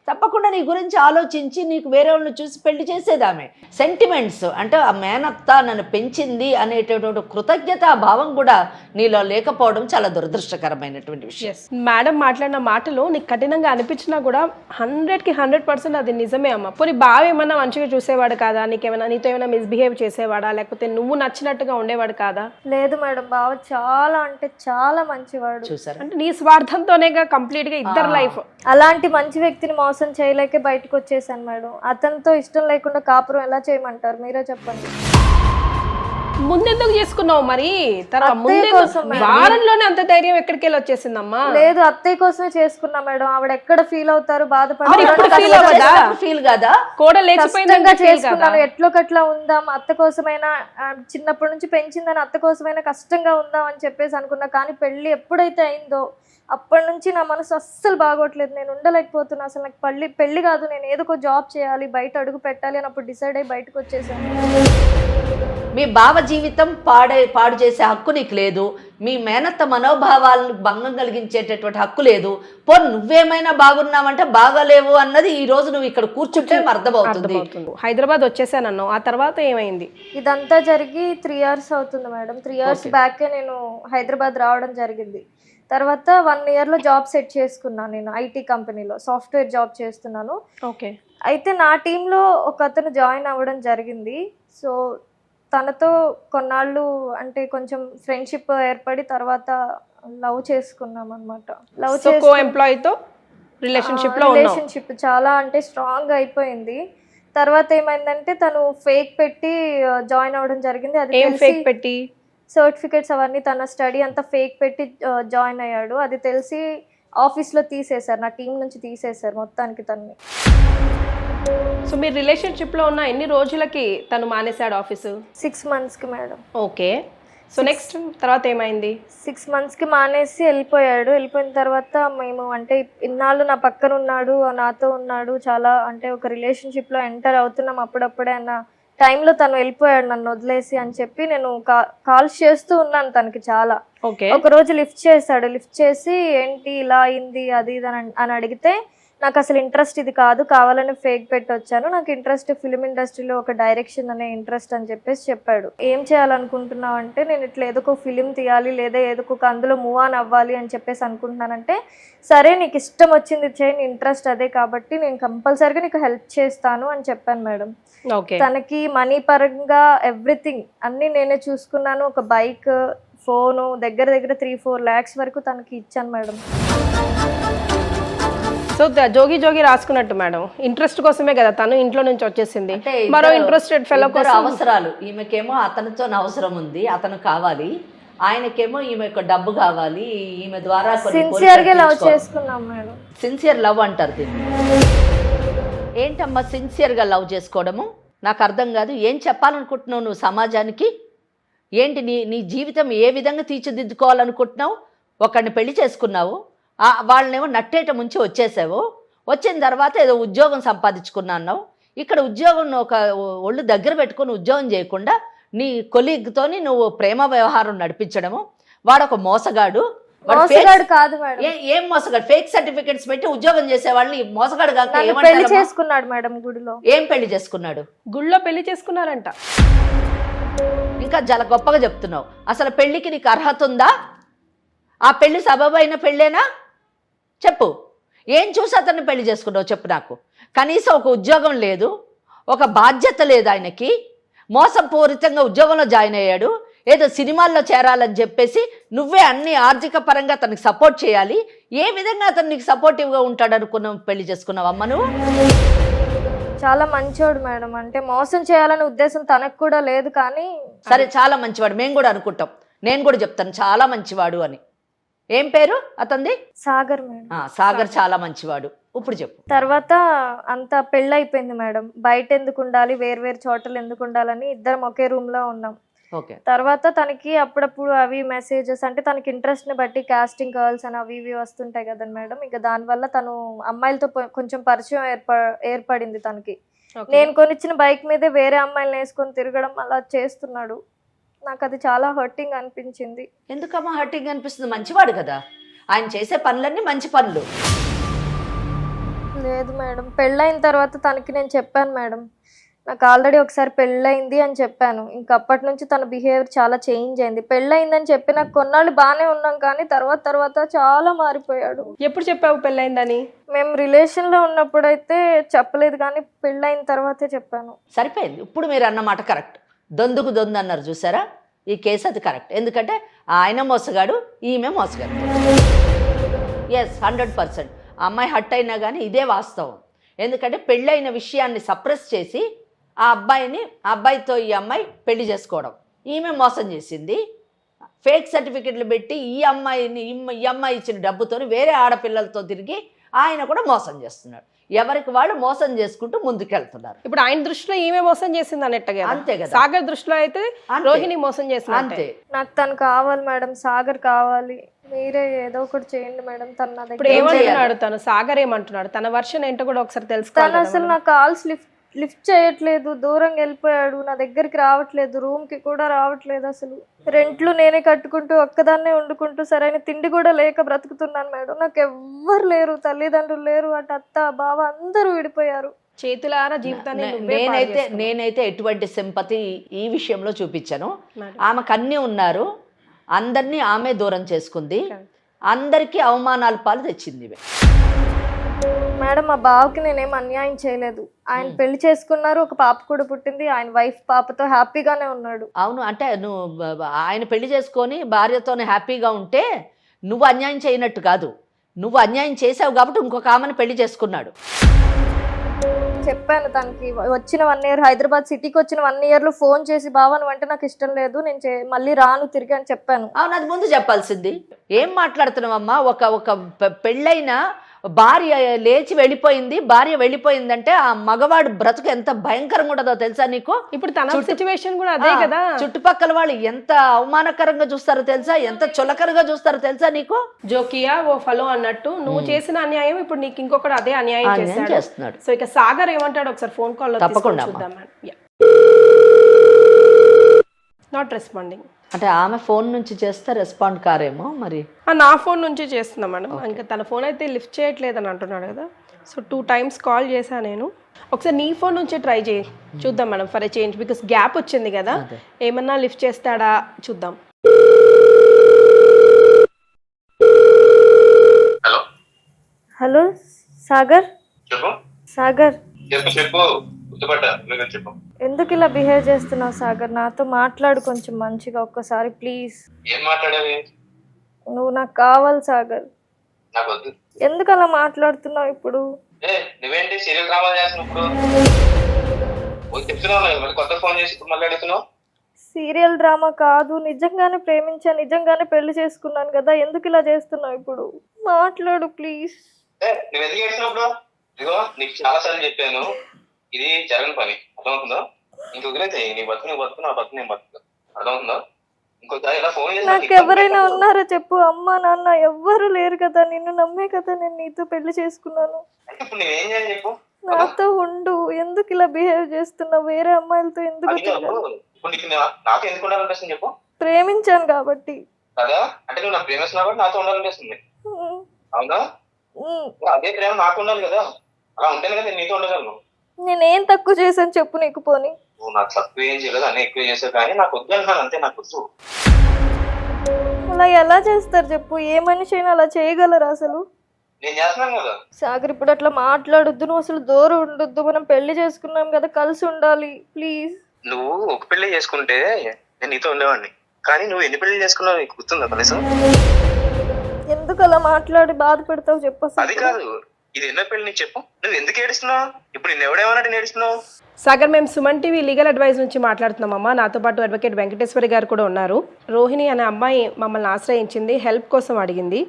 తప్పకుండా నీ గురించి ఆలోచించి నీకు వేరే వాళ్ళని చూసి పెళ్లి చేసేది. ఆమె సెంటిమెంట్స్ అంటే ఆ మేనత్త నన్ను పెంచింది అనేటటువంటి కృతజ్ఞత భావం కూడా నీలో లేకపోవడం చాలా దురదృష్టకరమైనటువంటి విషయం. మేడం మాట్లాడిన మాటలు నీకు కఠినంగా అనిపించినా కూడా 100కి 100% అది నిజమే అమ్మ. పోనీ బావ ఏమన్నా మంచిగా చూసేవాడు కాదా, నీతో ఏమైనా మిస్బిహేవ్ చేసేవాడా, లేకపోతే నువ్వు నచ్చినట్టుగా ఉండేవాడు కాదా? లేదు మేడం, బావ చాలా అంటే చాలా మంచివాడు. చూసారు అంటే నీ స్వార్థంతోనే కంప్లీట్ గా ఇద్దరు లైఫ్. అలాంటి మంచి వ్యక్తిని మోసం చేయలేకే బయటకు వచ్చేసాను మేడం. అతనితో ఇష్టం లేకుండా కాపురం ఎలా చేయమంటారు, మీరే చెప్పండి. ముందెందుకు చేసుకున్నావు మరి? వారంలోనే అంత ధైర్యం ఎక్కడికి వెళ్ళి వచ్చేసిందమ్మా? లేదు, అత్తయ్య కోసమే చేసుకున్నా మేడం. ఆవిడ ఎక్కడ ఫీల్ అవుతారు, బాధపడతారు, చేసుకున్నాను. ఎట్లోకట్లా ఉందాం, అత్త కోసమైనా, చిన్నప్పటి నుంచి పెంచిందని అత్త కోసమైనా కష్టంగా ఉందాం అని చెప్పేసి అనుకున్నా. కానీ పెళ్లి ఎప్పుడైతే అయిందో అప్పటి నుంచి నా మనసు అస్సలు బాగోట్లేదు, నేను ఉండలేకపోతున్నా. అసలు నాకు పెళ్లి కాదు, నేను ఏదో ఒక జాబ్ చేయాలి, బయట అడుగు పెట్టాలి అని అప్పుడు డిసైడ్ అయ్యి బయటకు వచ్చేసాను. మీ బావ జీవితం పాడు చేసే హక్కు నీకు లేదు, మీ మేనత్త మనోభావాలను భంగం కలిగించేటటువంటి హక్కు లేదు. నువ్వేమైనా బాగున్నావంటే బాగాలేవు అన్నది ఈ రోజు నువ్వు ఇక్కడ కూర్చుంటే అర్థమవుతుంది. హైదరాబాద్ వచ్చేసానన్నావు, ఆ తర్వాత ఏమైంది? ఇదంతా జరిగి 3 years అవుతుంది మేడం. 3 years బ్యాకే నేను హైదరాబాద్ రావడం జరిగింది. తర్వాత 1 yearలో జాబ్ సెట్ చేసుకున్నాను. నేను ఐటీ కంపెనీలో సాఫ్ట్వేర్ జాబ్ చేస్తున్నాను. ఓకే. అయితే నా టీంలో ఒక అతను జాయిన్ అవ్వడం జరిగింది. సో తనతో కొన్నాళ్ళు అంటే కొంచెం ఫ్రెండ్షిప్ ఏర్పడి తర్వాత లవ్ చేసుకున్నాం అనమాట. రిలేషన్షిప్ చాలా అంటే స్ట్రాంగ్ అయిపోయింది. తర్వాత ఏమైందంటే తను ఫేక్ పెట్టి జాయిన్ అవ్వడం జరిగింది. అది సర్టిఫికేట్స్ అవన్నీ తన స్టడీ అంతా ఫేక్ పెట్టి జాయిన్ అయ్యాడు. అది తెలిసి ఆఫీస్లో తీసేశారు, నా టీం నుంచి తీసేశారు మొత్తానికి తనని. సో మీరు రిలేషన్షిప్లో ఉన్న ఎన్ని రోజులకి తను మానేశాడు ఆఫీసు? 6 monthsకి మేడం. ఓకే. సో నెక్స్ట్ తర్వాత ఏమైంది? 6 monthsకి మానేసి వెళ్ళిపోయాడు. వెళ్ళిపోయిన తర్వాత మేము అంటే ఇన్నాళ్ళు నా పక్కన ఉన్నాడు, నాతో ఉన్నాడు, చాలా అంటే ఒక రిలేషన్షిప్లో ఎంటర్ అవుతున్నాం అప్పుడప్పుడే అన్న టైంలో తను వెళ్ళిపోయాడు నన్ను వదిలేసి అని చెప్పి నేను కాల్స్ చేస్తూ ఉన్నాను తనకి చాలా. ఓకే. ఒక రోజు లిఫ్ట్ చేశాడు. లిఫ్ట్ చేసి ఏంటి ఇలా అయింది అది ఇది అని అడిగితే నాకు అసలు ఇంట్రెస్ట్ ఇది కాదు, కావాలని ఫేక్ పెట్టి వచ్చాను, నాకు ఇంట్రెస్ట్ ఫిలిం ఇండస్ట్రీలో ఒక డైరెక్షన్ అనే ఇంట్రెస్ట్ అని చెప్పేసి చెప్పాడు. ఏం చేయాలనుకుంటున్నావు అంటే నేను ఇట్లా ఏదో ఒక ఫిలిం తీయాలి లేదా ఏదో ఒక అందులో మూవ్ ఆన్ అవ్వాలి అని చెప్పేసి అనుకుంటున్నానంటే సరే నీకు ఇష్టం వచ్చింది చేయి, నీ ఇంట్రెస్ట్ అదే కాబట్టి నేను కంపల్సరీగా నీకు హెల్ప్ చేస్తాను అని చెప్పాను మేడం. ఓకే. తనకి మనీ పరంగా ఎవ్రీథింగ్ అన్నీ నేనే చూసుకున్నాను. ఒక బైక్, ఫోను దగ్గర 3-4 lakhs వరకు తనకి ఇచ్చాను మేడం. సో జోగి జోగి రాసుకున్నట్టు మేడం, ఇంట్రెస్ట్ కోసమే కదా తను ఇంట్లో నుంచి వచ్చేసింది. మరో ఇంట్రెస్టెడ్ ఫెలో కోసం అవసరాలు, ఈమెకేమో అతనితో అవసరం ఉంది, అతను కావాలి, ఆయనకేమో ఈమె డబ్బు కావాలి, ఈమె ద్వారా సిన్సియర్గా లవ్ చేసుకున్నాం మేడం. సిన్సియర్ లవ్ అంటారు దీన్ని. ఏంటమ్మా సిన్సియర్గా లవ్ చేసుకోవడము? నాకు అర్థం కాదు. ఏం చెప్పాలనుకుంటున్నావు నువ్వు సమాజానికి? ఏంటి నీ జీవితం ఏ విధంగా తీర్చిదిద్దుకోవాలనుకుంటున్నావు? ఒకడిని పెళ్లి చేసుకున్నావు, వాళ్ళనేమో నట్టేట ముంచి వచ్చేసావు, వచ్చిన తర్వాత ఏదో ఉద్యోగం సంపాదించుకున్నా అన్నావు. ఇక్కడ ఉద్యోగం ఒక ఒళ్ళు దగ్గర పెట్టుకొని ఉద్యోగం చేయకుండా నీ కొలీగ్తోని నువ్వు ప్రేమ వ్యవహారం నడిపించడము. వాడు ఒక మోసగాడు. కాదు మేడం. ఏం మోసగాడు? ఫేక్ సర్టిఫికెట్స్ పెట్టి ఉద్యోగం చేసే వాళ్ళని మోసగాడు కాక పెళ్లి చేసుకున్నాడు మేడం గుడిలో. ఏం పెళ్లి చేసుకున్నాడు? గుళ్ళో పెళ్లి చేసుకున్నారంట. ఇంకా చాలా గొప్పగా చెప్తున్నావు. అసలు పెళ్లికి నీకు అర్హత ఉందా? ఆ పెళ్లి సబబైన పెళ్ళేనా? చెప్పు. ఏం చూసి అతన్ని పెళ్లి చేసుకున్నావు చెప్పు నాకు. కనీసం ఒక ఉద్యోగం లేదు, ఒక బాధ్యత లేదు ఆయనకి, మోసపూరితంగా ఉద్యోగంలో జాయిన్ అయ్యాడు, ఏదో సినిమాల్లో చేరాలని చెప్పేసి నువ్వే అన్ని ఆర్థిక పరంగా అతనికి సపోర్ట్ చేయాలి. ఏ విధంగా అతను నీకు సపోర్టివ్గా ఉంటాడు అనుకున్నావు పెళ్లి చేసుకున్నావు అమ్మ నువ్వు? చాలా మంచోడు మేడం. అంటే మోసం చేయాలనే ఉద్దేశం తనకు కూడా లేదు. కానీ సరే చాలా మంచివాడు, మేము కూడా అనుకుంటాం, నేను కూడా చెప్తాను చాలా మంచివాడు అని. ఏం పేరు అతనిది? సాగర్ మేడం. సాగర్ చాలా మంచివాడు. ఇప్పుడు చెప్పు. తర్వాత అంత పెళ్ళైపోయింది మేడం. బయట ఎందుకు ఉండాలి, వేరు చోటలు ఎందుకు ఉండాలని ఇద్దరం ఒకే రూమ్ లో ఉన్నాం. తర్వాత తనకి అప్పుడప్పుడు అవి మెసేజెస్ అంటే తనకి ఇంట్రెస్ట్ ని బట్టి కాస్టింగ్ కాల్స్ అని అవి ఇవి వస్తుంటాయి కదా మేడం. ఇక దానివల్ల తను అమ్మాయిలతో కొంచెం పరిచయం ఏర్పడింది తనకి. నేను కొనిచ్చిన బైక్ మీదే వేరే అమ్మాయిలను వేసుకొని తిరగడం అలా చేస్తున్నాడు. నాకు అది చాలా హర్టింగ్ అనిపించింది. ఎందుకమ్మా హర్టింగ్ అనిపిస్తుంది? మంచివాడు కదా, ఆయన చేసే పనులన్నీ మంచి పనులు. లేదు మేడం, పెళ్ళైన తర్వాత తనకి నేను చెప్పాను మేడం, నాకు ఆల్రెడీ ఒకసారి పెళ్ళయింది అని చెప్పాను. ఇంకప్పటి నుంచి తన బిహేవియర్ చాలా చేంజ్ అయింది. పెళ్ళయిందని చెప్పి నాకు కొన్నాళ్ళు బాగానే ఉన్నాం, కానీ తర్వాత చాలా మారిపోయాడు. ఎప్పుడు చెప్పావు పెళ్ళయిందని? మేము రిలేషన్లో ఉన్నప్పుడైతే చెప్పలేదు, కానీ పెళ్ళైన తర్వాతే చెప్పాను. సరిపోయింది. ఇప్పుడు మీరు అన్నమాట కరెక్ట్. దొందుకు దొందు అన్నారు చూసారా, ఈ కేసు అది కరెక్ట్. ఎందుకంటే ఆయన మోసగాడు, ఈమె మోసగాడు. ఎస్ 100%. ఆ అమ్మాయి హట్ అయినా కానీ ఇదే వాస్తవం. ఎందుకంటే పెళ్ళైన విషయాన్ని సప్రెస్ చేసి ఆ అబ్బాయితో ఈ అమ్మాయి పెళ్లి చేసుకోవడం, ఈమె మోసం చేసింది. ఫేక్ సర్టిఫికెట్లు పెట్టి ఈ అమ్మాయి ఇచ్చిన డబ్బుతో వేరే ఆడపిల్లలతో తిరిగి ఆయన కూడా మోసం చేస్తున్నాడు. ఎవరికి వాళ్ళు మోసం చేసుకుంటూ ముందుకెళ్తున్నారు. ఇప్పుడు ఆయన దృష్టిలో ఈమె మోసం చేసింది అన్నట్టుగా. అంతే కదా. సాగర్ దృష్టిలో అయితే రోహిణి మోసం చేసింది. అంతే. నాకు తను కావాలి మేడం, సాగర్ కావాలి, మీరే ఏదో ఒకటి చేయండి మేడం. తన నా ఇప్పుడు ఏమంటున్నాడు తను? సాగర్ ఏమంటున్నాడు? తన వర్షన్ ఏంటో కూడా ఒకసారి తెలుసుకోవాలి. తను అసలు నా కాల్స్ లిఫ్ట్ చేయట్లేదు, దూరంగా వెళ్ళిపోయాడు, నా దగ్గరికి రావట్లేదు, రూమ్ కి కూడా రావట్లేదు. అసలు రెంట్లు నేనే కట్టుకుంటూ ఒక్కదాన్నే వండుకుంటూ సరైన తిండి కూడా లేక బ్రతుకుతున్నాను మేడం. నాకు ఎవ్వరు లేరు, తల్లిదండ్రులు లేరు, అటు అత్త బావ అందరూ విడిపోయారు. చేతులారా జీవితాన్ని నేనైతే ఎటువంటి సింపతి ఈ విషయంలో చూపించాను. ఆమెకు అన్నీ ఉన్నారు, అందరినీ ఆమె దూరం చేసుకుంది, అందరికీ అవమానాల పాలు తెచ్చింది. మేడం మా బావకి నేనేం అన్యాయం చేయలేదు. ఆయన పెళ్లి చేసుకున్నారు, ఒక పాప కూడా పుట్టింది, ఆయన వైఫ్ పాపతో హ్యాపీగానే ఉన్నాడు. అవును, అంటే నువ్వు ఆయన పెళ్లి చేసుకొని భార్యతోనే హ్యాపీగా ఉంటే నువ్వు అన్యాయం చేయనట్టు కాదు. నువ్వు అన్యాయం చేసావు కాబట్టి ఇంకొక ఆమెను పెళ్లి చేసుకున్నాడు. చెప్పాను తనకి, వచ్చిన 1 year హైదరాబాద్ సిటీకి వచ్చిన 1 year లో ఫోన్ చేసి బావా నువ్వు అంటే నాకు ఇష్టం లేదు, నేను మళ్ళీ రాను తిరిగి అని చెప్పాను. అవును, అది ముందు చెప్పాల్సింది. ఏం మాట్లాడుతున్నావమ్మా? ఒక పెళ్ళైన భార్య లేచి వెళ్ళిపోయింది, భార్య వెళ్ళిపోయిందంటే ఆ మగవాడు బ్రతుకు ఎంత భయంకరంగా ఉండదో తెలుసా నీకు? ఇప్పుడు తన సిచ్యువేషన్ కూడా అదే కదా. చుట్టుపక్కల వాళ్ళు ఎంత అవమానకరంగా చూస్తారో తెలుసా, ఎంత చులకరగా చూస్తారో తెలుసా నీకు? జోకియా ఓ ఫలో అన్నట్టు నువ్వు చేసిన అన్యాయం ఇప్పుడు నీకు ఇంకొకటి అదే అన్యాయం చేస్తున్నాడు. సో ఇక సాగర్ ఏమంటాడు ఒకసారి ఫోన్ కాల్ లో తప్పకుండా చూద్దాం. నాట్ రెస్పాండింగ్ అంటే ఆమె ఫోన్ నుంచి చేస్తే రెస్పాండ్ కారేమో మరి. నా ఫోన్ నుంచి చేస్తున్నా మేడం. ఇంకా తన ఫోన్ అయితే లిఫ్ట్ చేయట్లేదని అంటున్నాడు కదా. సో 2 times కాల్ చేశాను నేను. ఒకసారి నీ ఫోన్ నుంచే ట్రై చేయి చూద్దాం madam, for a change. Because gap వచ్చింది కదా, ఏమన్నా లిఫ్ట్ చేస్తాడా చూద్దాం. Hello hello Sagar. చెప్పు సాగర్ చెప్పు చెప్పు. ఎందుకు ఇలా బిహేవ్ చేస్తున్నావు సాగర్? నాతో మాట్లాడు కొంచెం మంచిగా ఒక్కసారి ప్లీజ్. ఏం మాట్లాడేది? నువ్వు నాకు కావాలి సాగర్. నాకు వద్దు. ఎందుకు అలా మాట్లాడుతున్నావు ఇప్పుడు? నువ్వేంటి సీరియల్ డ్రామా చేస్తున్నావు? ఇప్పుడు చెప్తున్నావు కొత్త ఫోన్ చేసి ఇప్పుడు మాట్లాడుతున్నావు. సీరియల్ డ్రామా కాదు, నిజంగానే ప్రేమించాను, నిజంగానే పెళ్లి చేసుకున్నాను కదా. ఎందుకు ఇలా చేస్తున్నావు ఇప్పుడు? మాట్లాడు ప్లీజ్. నువ్వు ఎందుకు చేస్తున్నావు? ఇదిగో నీకు చాలా సార్లు చెప్పాను, ఇది జరగని పని, అర్థమవుతుందా? ఇంక వదిలేతే నీ బతుకు నువ్వు బతుకు, నా బతుకు నేను బతుకు, అర్థమవుతుందా? ఇంకొకసారి ఇలా ఫోన్ చేసి నాకు ఎవరైనా ఉన్నారో చెప్పు. అమ్మ నాన్న ఎవ్వరు లేరు కదా, నిన్ను నమ్మే కదా నేను నీతో పెళ్లి చేసుకున్నాను. ఇప్పుడు నేనేం చేయాలి చెప్పు? నాతో ఉండు. ఎందుకు ఇలా బిహేవ్ చేస్తున్నావు? వేరే అమ్మాయిలతో ఎందుకు? ఇప్పుడు నీకు నాతో ఎందుకు ఉండాలనిపిస్తుంది చెప్పు? ప్రేమించాను కాబట్టి కదా. అంటే నువ్వు నాకు ప్రేమిస్తున్నావు కాబట్టి నాతో ఉండాలనిపిస్తుంది, అవునా? అదే ప్రేమ నాకు ఉండాలి కదా, అలా ఉంటేనే కదా నేను నీతో ఉండగలను. నేనేం తక్కువ చేశాను చెప్పు నీకు? పోనీ నువ్వు నాకు తక్కువ ఏం చేయలేదు, అన్నీ ఎక్కువ చేసావు, కానీ నాకు వద్దు అంటున్నాను అంతే. నాకు వద్దు. అలా ఎలా చేస్తారు చెప్పు? ఏ మనిషి అయినా అలా చేయగలరా అసలు? నేను చేస్తున్నాను కదా సాగర్. ఇప్పుడు అట్లా మాట్లాడొద్దు, నువ్వు అసలు దూరం ఉండొద్దు. మనం పెళ్లి చేసుకున్నాం కదా, కలిసి ఉండాలి ప్లీజ్. నువ్వు ఒక పెళ్లి చేసుకుంటే నేను నీతో ఉండేవాడిని, కానీ నువ్వు ఎన్ని పెళ్లి చేసుకున్నావు నీకు గుర్తుందా కనీసం? ఎందుకు అలా మాట్లాడి బాధ పెడతావు చెప్పు అసలు? అది కాదు, ఇది ఎన్నో పెళ్లి నీకు చెప్పు. నువ్వు ఎందుకు ఏడుస్తున్నావు? ఇప్పుడు నేను ఎవడేమన్నట్టు ఏడుస్తున్నావు? సాగర్, మేము సుమన్ టీవీ లీగల్ అడ్వైస్ నుంచి మాట్లాడుతున్నామమ్మా. నాతో పాటు అడ్వకేట్ వెంకటేశ్వరి గారు కూడా ఉన్నారు. రోహిణి అనే అమ్మాయి మమ్మల్ని ఆశ్రయించింది, హెల్ప్ కోసం అడిగింది.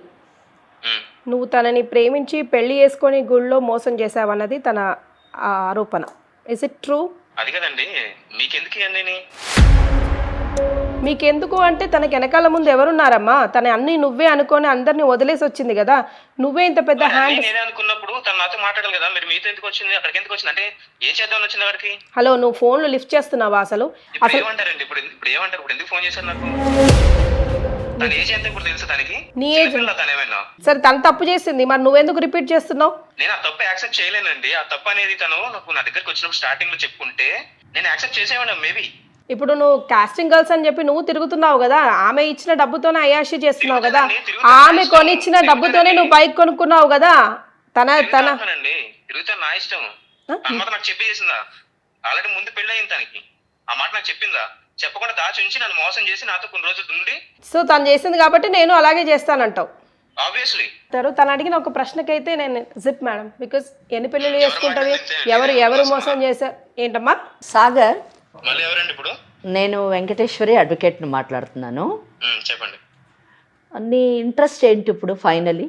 నువ్వు తనని ప్రేమించి పెళ్లి చేసుకొని గుళ్ళో మోసం చేసావన్నది తన ఆరోపణ. Is it true? అది కదండి, మీకెందుకు ఇవన్నీ? మీకెందుకు అంటే తనకి వెనకాల ముందు ఎవరున్నారమ్మా? తన అన్ని నువ్వే అనుకొని అందరినీ వదిలేసి వచ్చింది కదా. నువ్వే ఇంత పెద్ద హ్యాండ్. నేనే అనుకున్నప్పుడు తను నాతో మాట్లాడాలి కదా, మీరు మీతో ఎందుకు వచ్చింది, అక్కడికి ఎందుకు వచ్చింది? అంటే ఏం చేద్దామని వచ్చింది అక్కడికి? హలో, నువ్వు ఫోన్లు లిఫ్ట్ చేస్తున్నావా అసలు? ఇప్పుడు ఏమంటారండి? ఇప్పుడు ఏమంటారు? ఇప్పుడు ఎందుకు ఫోన్ చేశారు నాకు? తన ఏజ్ ఎంత ఇప్పుడు తెలుసు తనకి? నీ ఏజ్ తనేమైనా సరే, తను తప్పు చేసింది, మరి నువ్వెందుకు రిపీట్ చేస్తున్నావు? నేను ఆ తప్పు యాక్సెప్ట్ చేయలేనండి. ఆ తప్పు అనేది తను నాకు నా దగ్గరకు వచ్చినప్పుడు స్టార్టింగ్ లో చెప్పుకుంటే నేను యాక్సెప్ట్ చేసేవాడు మేబీ. ఇప్పుడు నువ్వు కాస్టింగ్ గర్ల్స్ అని చెప్పి నువ్వు తిరుగుతున్నావు కదా, ఆమె ఇచ్చిన డబ్బుతోనే అయాషి చేస్తున్నావు కదా, ఆమె కొనిచ్చిన డబ్బుతోనే నువ్వు బైక్ కొనుక్కున్నావు కదా. తిరుగుతా నా ఇష్టం. నాకు చెప్పేసిందా? ఆల్రెడీ ముందు పెళ్లి అయింది తనకి. ఆ మాట నాకు చెప్పిందా? చెప్పకుండా దాచి ఉంచి నన్ను మోసం చేసి నాతో కొన్ని రోజులు ఉండి, సో తను చేసింది కాబట్టి నేను అలాగే చేస్తానంటావు. ఆబ్వియస్లీ తను అడిగిన ఒక ప్రశ్నకైతే నేను జిప్ మేడం, బికాస్ ఎన్ని పెళ్లిళ్ళు చేసుకుంటది, ఎవరు మోసం చేశారు ఏంటమ్మా? సాగర్, మళ్ళీ ఎవరండి ఇప్పుడు? నేను వెంకటేశ్వరి అడ్వకేట్ని మాట్లాడుతున్నాను. చెప్పండి. నీ ఇంట్రెస్ట్ ఏంటి ఇప్పుడు ఫైనలీ?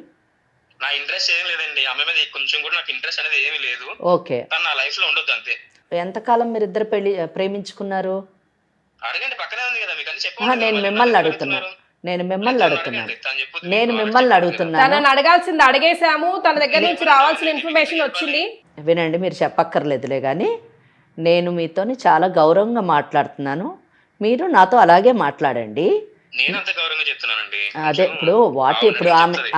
నా ఇంట్రెస్ట్ ఏం లేదండి, అమ్మాయి మీద కొంచెం కూడా నాకు ఇంట్రెస్ట్ అనేది ఏమీ లేదు. ఓకే, తను నా లైఫ్ లో ఉండొద్దు అంతే. ఎంతకాలం మీరు ఇద్దరు ప్రేమించుకున్నారు? అడగండి, పక్కనే ఉంది కదా మీకు. అని నేను మిమ్మల్ని అడుగుతున్నాను. తనని అడగాల్సింది అడిగేసాము, తన దగ్గర నుంచి రావాల్సిన ఇన్ఫర్మేషన్ వచ్చింది. వినండి, మీరు చెప్పక్కర్లేదులే కానీ నేను మీతోని చాలా గౌరవంగా మాట్లాడుతున్నాను, మీరు నాతో అలాగే మాట్లాడండి. అదే ఇప్పుడు ఇప్పుడు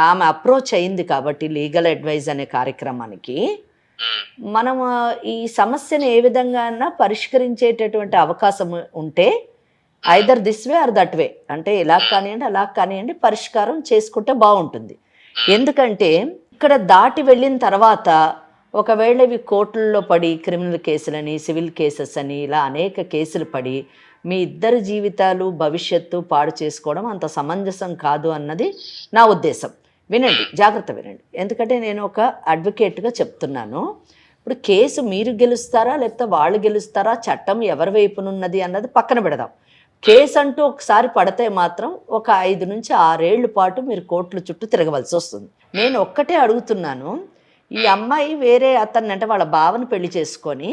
ఆమె అప్రోచ్ అయింది కాబట్టి లీగల్ అడ్వైజ్ అనే కార్యక్రమానికి మనం ఈ సమస్యను ఏ విధంగా పరిష్కరించేటటువంటి అవకాశం ఉంటే either this way or that way, అంటే ఇలా కానివ్వండి అలా కానివ్వండి, పరిష్కారం చేసుకుంటే బాగుంటుంది. ఎందుకంటే ఇక్కడ దాటి వెళ్ళిన తర్వాత ఒకవేళ ఇవి కోర్టుల్లో పడి క్రిమినల్ కేసులని, సివిల్ కేసెస్ అని ఇలా అనేక కేసులు పడి మీ ఇద్దరి జీవితాలు భవిష్యత్తు పాడు చేసుకోవడం అంత సమంజసం కాదు అన్నది నా ఉద్దేశం. వినండి, జాగ్రత్త వినండి, ఎందుకంటే నేను ఒక అడ్వకేట్గా చెప్తున్నాను. ఇప్పుడు కేసు మీరు గెలుస్తారా లేకపోతే వాళ్ళు గెలుస్తారా, చట్టం ఎవరి వైపునున్నది అన్నది పక్కన పెడదాం. కేసు అంటూ ఒకసారి పడితే మాత్రం ఒక 5 నుంచి 6 ఏళ్ల పాటు మీరు కోర్టుల చుట్టూ తిరగవలసి వస్తుంది. నేను ఒక్కటే అడుగుతున్నాను, ఈ అమ్మాయి వేరే అతన్ని అంటే వాళ్ళ బావని పెళ్లి చేసుకొని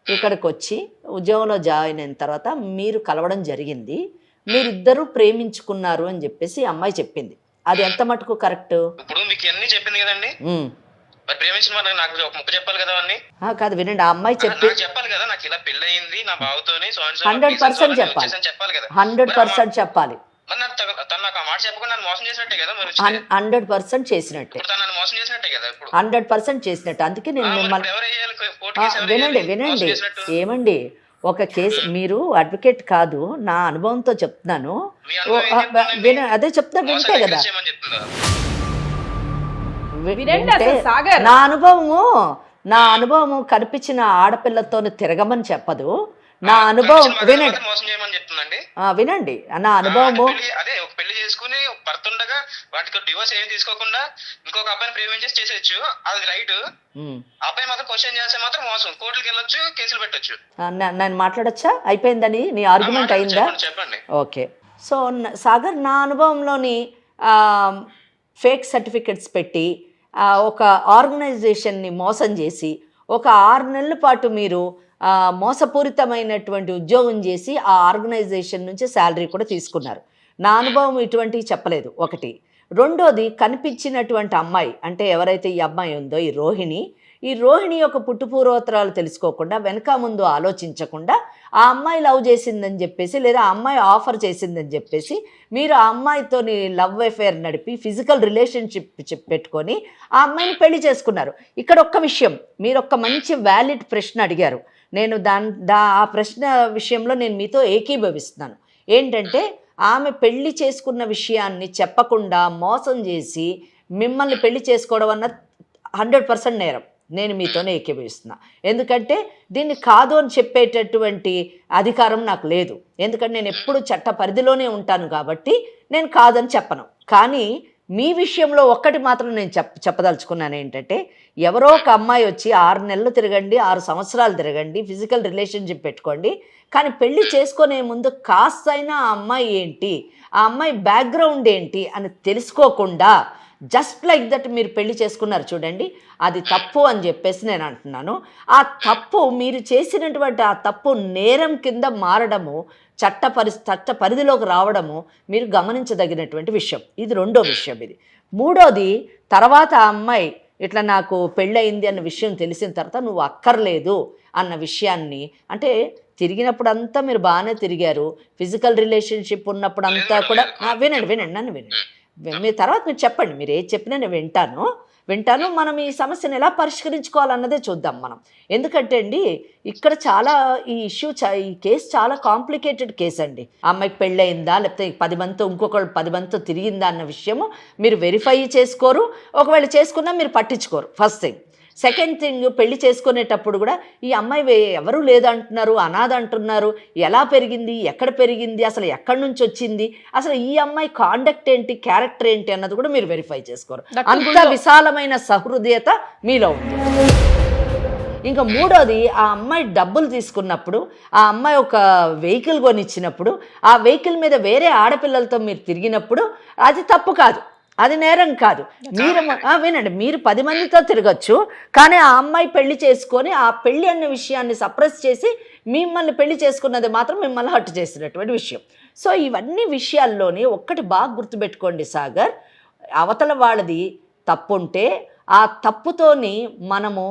ఇక్కడికి వచ్చి ఉద్యోగంలో జాయిన్ అయిన తర్వాత మీరు కలవడం జరిగింది, మీరిద్దరూ ప్రేమించుకున్నారు అని చెప్పేసి ఈ అమ్మాయి చెప్పింది. అది ఎంత మటుకు కరెక్ట్? ఇప్పుడు మీకు అన్ని చెప్పింది కదండి, మరి ప్రేమించిన వాళ్ళు నాకు ఒక ముక్క చెప్పాలి కదా అన్ని. కాదు వినండి, ఆ అమ్మాయి చెప్పాలి కదా, నాకు ఇలా పెళ్లి అయింది నా బావతోని 100% చెప్పాలి, చెప్పాలి కదా, 100% చెప్పాలి. మరి తను నాకు ఆ మాట చెప్పకుండా నన్ను మోసం చేసినట్టే కదా, మరి 100% చేసినట్టే, తను నన్ను మోసం చేసినట్టే కదా ఇప్పుడు 100% చేసినట్టు. అందుకే నేను మిమ్మల్ని ఎవరు వేయాలి కోర్టు కేసు, ఎవరు వినండి వేయాలి? వినండి మోసం చేసినట్టు. ఏమండి, ఒక కేసు, మీరు అడ్వకేట్ కాదు, నా అనుభవంతో చెప్తున్నాను. మీ అనుభవం ఏం చెప్తుందండి? అదే చెప్తా, వింటే మోసాలు కదా చేయమని చెప్తుందా? వినండి అసలు సాగర్. నా అనుభవము కనిపించిన ఆడపిల్లతో తిరగమని చెప్పదు. నా అనుభవం వినండి, మోసం చేయమని చెప్తుందండి. వినండి నా అనుభవము. అదే ఒక పెళ్లి చేసుకుని భర్త ఉండగా వాటికి డివోర్స్ ఏం తీసుకోకుండా ఇంకొక అబ్బాయిని ప్రేమించేసి చేసేయచ్చు, అది రైట్. అబ్బాయి మాత్రం క్వశ్చన్ చేస్తే మాత్రం మోసం, కోర్టుకి వెళ్ళొచ్చు, కేసులు పెట్టొచ్చు. నేను మాట్లాడచ్చా? అయిపోయిందని నీ ఆర్గ్యుమెంట్ అయిందా? చెప్పండి. ఓకే. సో సాగర్, నా అనుభవంలోని ఫేక్ సర్టిఫికెట్స్ పెట్టి ఒక ఆర్గనైజేషన్ని మోసం చేసి ఒక 6 నెలల పాటు మీరు మోసపూరితమైనటువంటి ఉద్యోగం చేసి ఆ ఆర్గనైజేషన్ నుంచి శాలరీ కూడా తీసుకున్నారు. నా అనుభవం ఇటువంటివి చెప్పలేదు, ఒకటి. రెండోది, కనిపించినటువంటి అమ్మాయి అంటే ఎవరైతే ఈ అమ్మాయి ఉందో ఈ రోహిణి యొక్క పుట్టుపూర్వోత్తరాలు తెలుసుకోకుండా, వెనక ముందు ఆలోచించకుండా ఆ అమ్మాయి లవ్ చేసిందని చెప్పేసి, లేదా ఆ అమ్మాయి ఆఫర్ చేసిందని చెప్పేసి మీరు ఆ అమ్మాయితోని లవ్ అఫేర్ నడిపి ఫిజికల్ రిలేషన్షిప్ పెట్టుకొని ఆ అమ్మాయిని పెళ్లి చేసుకున్నారు. ఇక్కడ ఒక్క విషయం, మీరు ఒక్క మంచి వ్యాలిడ్ ప్రశ్న అడిగారు. నేను ఆ ప్రశ్న విషయంలో నేను మీతో ఏకీభవిస్తున్నాను. ఏంటంటే, ఆమె పెళ్లి చేసుకున్న విషయాన్ని చెప్పకుండా మోసం చేసి మిమ్మల్ని పెళ్లి చేసుకోవడం అన్న 100% నేరం. నేను మీతోనే ఏకీభవిస్తున్నా. ఎందుకంటే దీన్ని కాదు అని చెప్పేటటువంటి అధికారం నాకు లేదు. ఎందుకంటే నేను ఎప్పుడు చట్ట పరిధిలోనే ఉంటాను కాబట్టి నేను కాదని చెప్పను. కానీ మీ విషయంలో ఒక్కటి మాత్రం నేను చెప్పదలుచుకున్నాను. ఏంటంటే, ఎవరో ఒక అమ్మాయి వచ్చి 6 నెలలు తిరగండి, 6 సంవత్సరాలు తిరగండి, ఫిజికల్ రిలేషన్షిప్ పెట్టుకోండి, కానీ పెళ్లి చేసుకునే ముందు కాస్తైనా ఆ అమ్మాయి ఏంటి, ఆ అమ్మాయి బ్యాక్గ్రౌండ్ ఏంటి అని తెలుసుకోకుండా జస్ట్ లైక్ దట్ మీరు పెళ్లి చేసుకున్నారు చూడండి, అది తప్పు అని చెప్పేసి నేను అంటున్నాను. ఆ తప్పు, మీరు చేసినటువంటి ఆ తప్పు నేరం కింద మారడము, చట్ట పరిధిలోకి రావడము మీరు గమనించదగినటువంటి విషయం. ఇది రెండో విషయం. ఇది మూడోది, తర్వాత ఆ అమ్మాయి ఇట్లా నాకు పెళ్ళయింది అన్న విషయం తెలిసిన తర్వాత నువ్వు అక్కర్లేదు అన్న విషయాన్ని, అంటే తిరిగినప్పుడు అంతా మీరు బాగానే తిరిగారు, ఫిజికల్ రిలేషన్షిప్ ఉన్నప్పుడు అంతా కూడా వినండి నన్ను వినండి. మీ తర్వాత మీరు చెప్పండి, మీరు ఏది చెప్పినా నేను వింటాను. మనం ఈ సమస్యను ఎలా పరిష్కరించుకోవాలన్నదే చూద్దాం మనం. ఎందుకంటే అండి, ఇక్కడ చాలా ఈ కేసు చాలా కాంప్లికేటెడ్ కేసు అండి. ఆ అమ్మాయికి పెళ్ళయిందా, లేకపోతే 10 మందితో ఇంకొకళ్ళు 10 మందితో తిరిగిందా అన్న విషయము మీరు వెరిఫై చేసుకోరు. ఒకవేళ చేసుకున్నా మీరు పట్టించుకోరు, ఫస్ట్ థింగ్. సెకండ్ థింగ్, పెళ్లి చేసుకునేటప్పుడు కూడా ఈ అమ్మాయి ఎవరు లేదంటున్నారు, అనాథ అంటున్నారు, ఎలా పెరిగింది, ఎక్కడ పెరిగింది, అసలు ఎక్కడి నుంచి వచ్చింది, అసలు ఈ అమ్మాయి కాండక్ట్ ఏంటి, క్యారెక్టర్ ఏంటి అన్నది కూడా మీరు వెరిఫై చేసుకోరు. అంత విశాలమైన సహృదయత మీలో ఉంది. ఇంకా మూడోది, ఆ అమ్మాయి డబ్బులు తీసుకున్నప్పుడు, ఆ అమ్మాయి ఒక వెహికల్ కొనిచ్చినప్పుడు, ఆ వెహికల్ మీద వేరే ఆడపిల్లలతో మీరు తిరిగినప్పుడు అది తప్పు కాదు, అది నేరం కాదు. వినండి, మీరు 10 మందితో తిరగచ్చు, కానీ ఆ అమ్మాయి పెళ్లి చేసుకొని ఆ పెళ్లి అనే విషయాన్ని సప్రెస్ చేసి మిమ్మల్ని పెళ్లి చేసుకున్నది మాత్రం మిమ్మల్ని హర్ట్ చేసినటువంటి విషయం. సో ఇవన్నీ విషయాల్లోని ఒక్కటి బాగా గుర్తుపెట్టుకోండి సాగర్, అవతల వాళ్ళది తప్పు ఉంటే ఆ తప్పుతోని మనము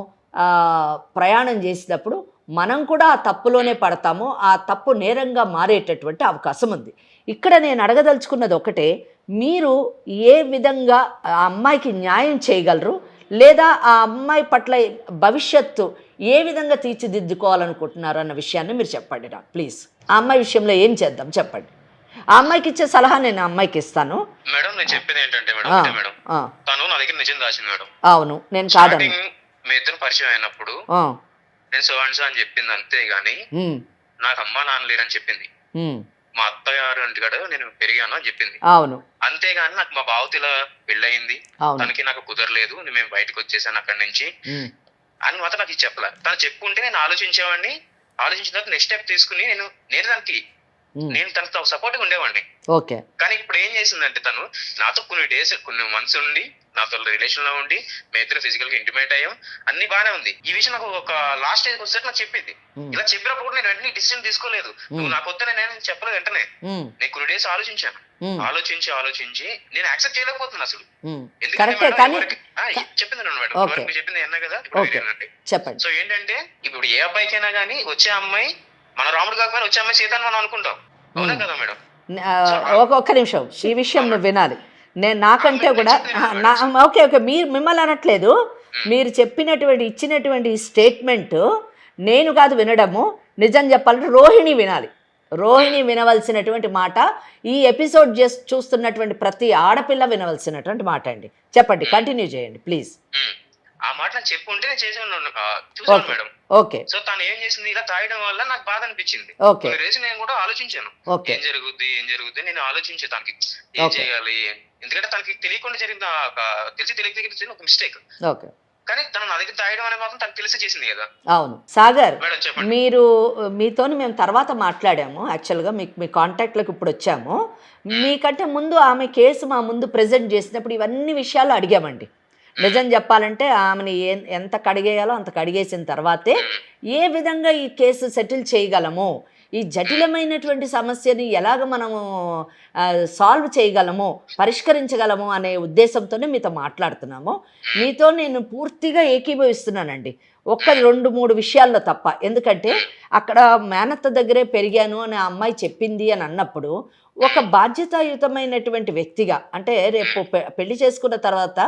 ప్రయాణం చేసినప్పుడు మనం కూడా ఆ తప్పులోనే పడతాము, ఆ తప్పు నేరంగా మారేటటువంటి అవకాశం ఉంది. ఇక్కడ నేను అడగదలుచుకున్నది ఒకటే, మీరు ఏ విధంగా ఆ అమ్మాయికి న్యాయం చేయగలరు, లేదా ఆ అమ్మాయి పట్ల భవిష్యత్తు ఏ విధంగా తీర్చిదిద్దుకోవాలనుకుంటున్నారు అన్న విషయాన్ని మీరు చెప్పండి నాకు ప్లీజ్. ఆ అమ్మాయి విషయంలో ఏం చేద్దాం చెప్పండి. ఆ అమ్మాయికి ఇచ్చే సలహా నేను ఆ అమ్మాయికి ఇస్తాను. మేడం నేను చెప్పేది ఏంటంటే మేడం, తను నా దగ్గర నిజం దాచింది మేడం. అవును, నేను కాదని. మీ ఇద్దరు పరిచయం అయినప్పుడు నేను సోన్సో అని చెప్పింది, అంతే గాని నాకు అమ్మా నాన్న లేరని చెప్పింది. మా అత్తగారు ఇంటికాడ నేను పెరిగాను అని చెప్పింది. అవును, అంతేగాని నాకు మా బావతిలా పెళ్ళయింది, తనకి నాకు కుదరలేదు, మేము బయటకు వచ్చేసాను అక్కడి నుంచి అని మాత్రం నాకు చెప్పలే. తను చెప్పుకుంటే నేను ఆలోచించేవాడిని, ఆలోచించిన తర్వాత నెక్స్ట్ స్టెప్ తీసుకుని నేను దానికి నేను తనతో సపోర్ట్గా ఉండేవాడిని. ఓకే. కానీ ఇప్పుడు ఏం చేసిందంటే తను నాతో కొన్ని మంత్స్ ఉండి నాతో రిలేషన్ లో ఉండి మేము ఇద్దరు ఫిజికల్ గా ఇంటిమేట్ అయ్యాం, అన్ని బానే ఉంది. ఈ విషయం నాకు ఒక లాస్ట్ స్టేజ్ వచ్చేసరికి నాకు చెప్పింది. ఇలా చెప్పినప్పుడు కూడా నేను వెంటనే డిసిజన్ తీసుకోలేదు. నువ్వు నాకు వద్దని నేను చెప్పలేదు వెంటనే. నేను కొన్ని డేస్ ఆలోచించాను. ఆలోచించి నేను యాక్సెప్ట్ చేయలేకపోతున్నాను అసలు. చెప్పింది మేడం, చెప్పింది అన్నా కదా. చెప్పండి. సో ఏంటంటే ఇప్పుడు ఏ అబ్బాయికైనా గానీ వచ్చే అమ్మాయి మన రాముడు కాకపోయినా వచ్చే అమ్మాయి సీత అని మనం అనుకుంటాం, అవునా కదా మేడం? ఒక్క నిమిషం, ఈ విషయం నువ్వు వినాలి. నేను నాకంటే కూడా ఓకే మిమ్మల్ని అనట్లేదు. మీరు ఇచ్చినటువంటి స్టేట్మెంట్ నేను కాదు వినడము, నిజం చెప్పాలంటే రోహిణి వినాలి. రోహిణి వినవలసినటువంటి మాట, ఈ ఎపిసోడ్ చూస్తున్నటువంటి ప్రతి ఆడపిల్ల వినవలసినటువంటి మాట అండి. చెప్పండి, కంటిన్యూ చేయండి ప్లీజ్. ఆ మాట నాకు చెప్పుంటే నేను చూసాను మేడం. ఓకే. సో తను ఏం చేసింది, ఇలా తాగడం వల్ల నాకు బాధ అనిపించింది. నేను కూడా ఆలోచించాను ఏం జరుగుద్ది నేను ఆలోచించే తనకి ఏం చేయాలి. ఎందుకంటే తనకి తెలియకుండా జరిగిన తెలియక ఒక మిస్టేక్. ఓకే. కానీ తను నా దగ్గర తాగడం అనే మాత్రం తనకు తెలిసి చేసింది కదా. అవును సాగర్, మీతోని మేము తర్వాత మాట్లాడాము. యాక్చువల్గా మీ కాంటాక్ట్లోకి ఇప్పుడు వచ్చాము. మీకంటే ముందు ఆమె కేసు మా ముందు ప్రెజెంట్ చేసినప్పుడు ఇవన్నీ విషయాలు అడిగామండి. నిజం చెప్పాలంటే ఆమెని ఎంత కడిగేయాలో అంత కడిగేసిన తర్వాతే ఏ విధంగా ఈ కేసు సెటిల్ చేయగలము, ఈ జటిలమైనటువంటి సమస్యని ఎలాగ మనము సాల్వ్ చేయగలము, పరిష్కరించగలము అనే ఉద్దేశంతోనే మీతో మాట్లాడుతున్నాము. మీతో నేను పూర్తిగా ఏకీభవిస్తున్నానండి, 1-2-3 విషయాల్లో తప్ప. ఎందుకంటే అక్కడ మేనత్త దగ్గరే పెరిగాను అని ఆ అమ్మాయి చెప్పింది అని అన్నప్పుడు ఒక బాధ్యతాయుతమైనటువంటి వ్యక్తిగా, అంటే రేపు పెళ్లి చేసుకున్న తర్వాత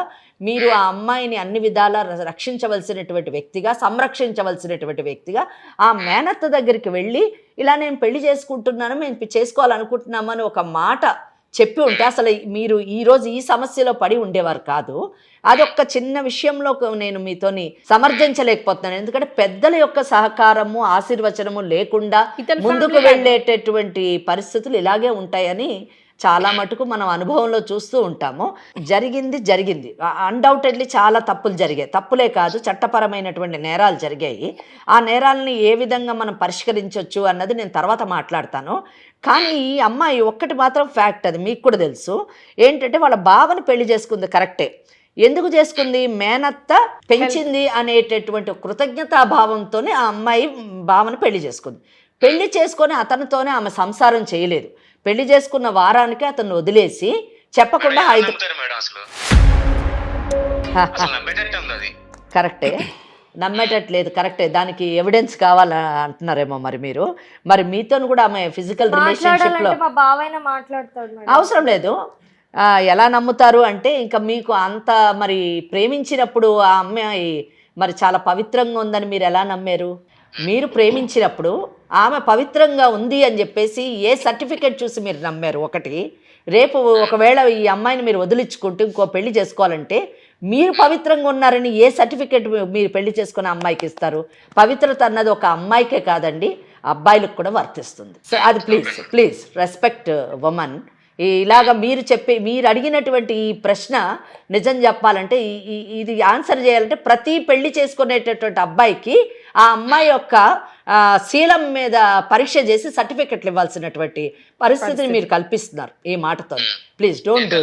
మీరు ఆ అమ్మాయిని అన్ని విధాలా రక్షించవలసినటువంటి వ్యక్తిగా, సంరక్షించవలసినటువంటి వ్యక్తిగా ఆ మేనత్త దగ్గరికి వెళ్ళి ఇలా నేను పెళ్లి చేసుకుంటున్నాను, మేము చేసుకోవాలనుకుంటున్నాము అని ఒక మాట చెప్పి ఉంటే అసలు మీరు ఈరోజు ఈ సమస్యలో పడి ఉండేవారు కాదు. అదొక్క చిన్న విషయంలో నేను మీతోని సమర్థించలేకపోతున్నాను. ఎందుకంటే పెద్దల యొక్క సహకారము, ఆశీర్వచనము లేకుండా ముందుకు వెళ్ళేటటువంటి పరిస్థితులు ఇలాగే ఉంటాయని చాలా మటుకు మనం అనుభవంలో చూస్తూ ఉంటాము. జరిగింది అన్డౌటెడ్లీ చాలా తప్పులు జరిగాయి. తప్పులే కాదు, చట్టపరమైనటువంటి నేరాలు జరిగాయి. ఆ నేరాలని ఏ విధంగా మనం పరిష్కరించవచ్చు అన్నది నేను తర్వాత మాట్లాడతాను. కానీ ఈ అమ్మాయి ఒక్కటి మాత్రం ఫ్యాక్ట్, అది మీకు కూడా తెలుసు. ఏంటంటే వాళ్ళ బావని పెళ్లి చేసుకుంది కరెక్టే. ఎందుకు చేసుకుంది? మేనత్త పెంచింది అనేటటువంటి కృతజ్ఞతాభావంతోనే ఆ అమ్మాయి బావని పెళ్లి చేసుకుంది. పెళ్లి చేసుకొని అతనితోనే ఆమె సంసారం చేయలేదు. పెళ్లి చేసుకున్న వారానికి అతను వదిలేసి చెప్పకుండా కరెక్టే, నమ్మేటట్లేదు, కరెక్టే. దానికి ఎవిడెన్స్ కావాలా అంటున్నారేమో మరి మీతో కూడా ఆమె ఫిజికల్ రిలేషన్షిప్ లో అవసరం లేదు. ఎలా నమ్ముతారు అంటే ఇంకా మీకు అంత మరి ప్రేమించినప్పుడు ఆ అమ్మాయి మరి చాలా పవిత్రంగా ఉందని మీరు ఎలా నమ్మారు? మీరు ప్రేమించినప్పుడు ఆమె పవిత్రంగా ఉంది అని చెప్పేసి ఏ సర్టిఫికేట్ చూసి మీరు నమ్మారు? ఒకటి, రేపు ఒకవేళ ఈ అమ్మాయిని మీరు వదిలించుకుంటూ ఇంకో పెళ్లి చేసుకోవాలంటే మీరు పవిత్రంగా ఉన్నారని ఏ సర్టిఫికేట్ మీరు పెళ్లి చేసుకున్న అమ్మాయికి ఇస్తారు? పవిత్రత అన్నది ఒక అమ్మాయికే కాదండి, అబ్బాయిలకు కూడా వర్తిస్తుంది. సో అది ప్లీజ్ రెస్పెక్ట్ ఉమెన్. ఇలాగ మీరు అడిగినటువంటి ఈ ప్రశ్న నిజం చెప్పాలంటే ఇది ఆన్సర్ చేయాలంటే ప్రతి పెళ్లి చేసుకునేటటువంటి అబ్బాయికి ఆ అమ్మాయి యొక్క శీలం మీద పరీక్ష చేసి సర్టిఫికెట్లు ఇవ్వాల్సినటువంటి పరిస్థితిని మీరు కల్పిస్తున్నారు ఈ మాటతో. Please don't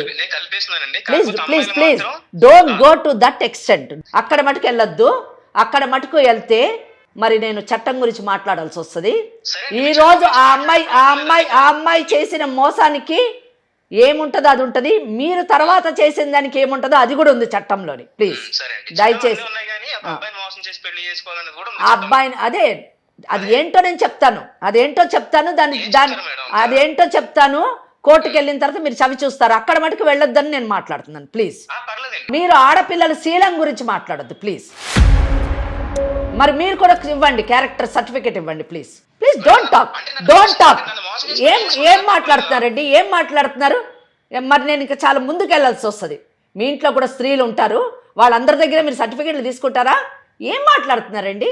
go to that extent. అక్కడ మటుకు వెళ్ళొద్దు. అక్కడ మటుకు వెళ్తే మరి నేను చట్టం గురించి మాట్లాడాల్సి వస్తుంది. ఈరోజు ఆ అమ్మాయి చేసిన మోసానికి ఏముంటుందో అది ఉంటుంది, మీరు తర్వాత చేసిన దానికి ఏముంటుందో అది కూడా ఉంది చట్టంలోని. ప్లీజ్ దయచేసి ఆ అబ్బాయిని అది ఏంటో నేను చెప్తాను, అదేంటో చెప్తాను. కోర్టుకు వెళ్ళిన తర్వాత మీరు చవి చూస్తారు. అక్కడ మటుకు వెళ్ళొద్దని నేను మాట్లాడుతున్నాను. ప్లీజ్ మీరు ఆడపిల్లల శీలం గురించి మాట్లాడొద్దు ప్లీజ్. మరి మీరు కూడా ఇవ్వండి, క్యారెక్టర్ సర్టిఫికేట్ ఇవ్వండి ప్లీజ్. Don't talk. ఏం మాట్లాడుతున్నారండి? ఏం మాట్లాడుతున్నారు? మరి నేను ఇంకా చాలా ముందుకు వెళ్ళాల్సి వస్తుంది. మీ ఇంట్లో కూడా స్త్రీలు ఉంటారు, వాళ్ళందరి దగ్గర మీరు సర్టిఫికేట్లు తీసుకుంటారా? ఏం మాట్లాడుతున్నారండి?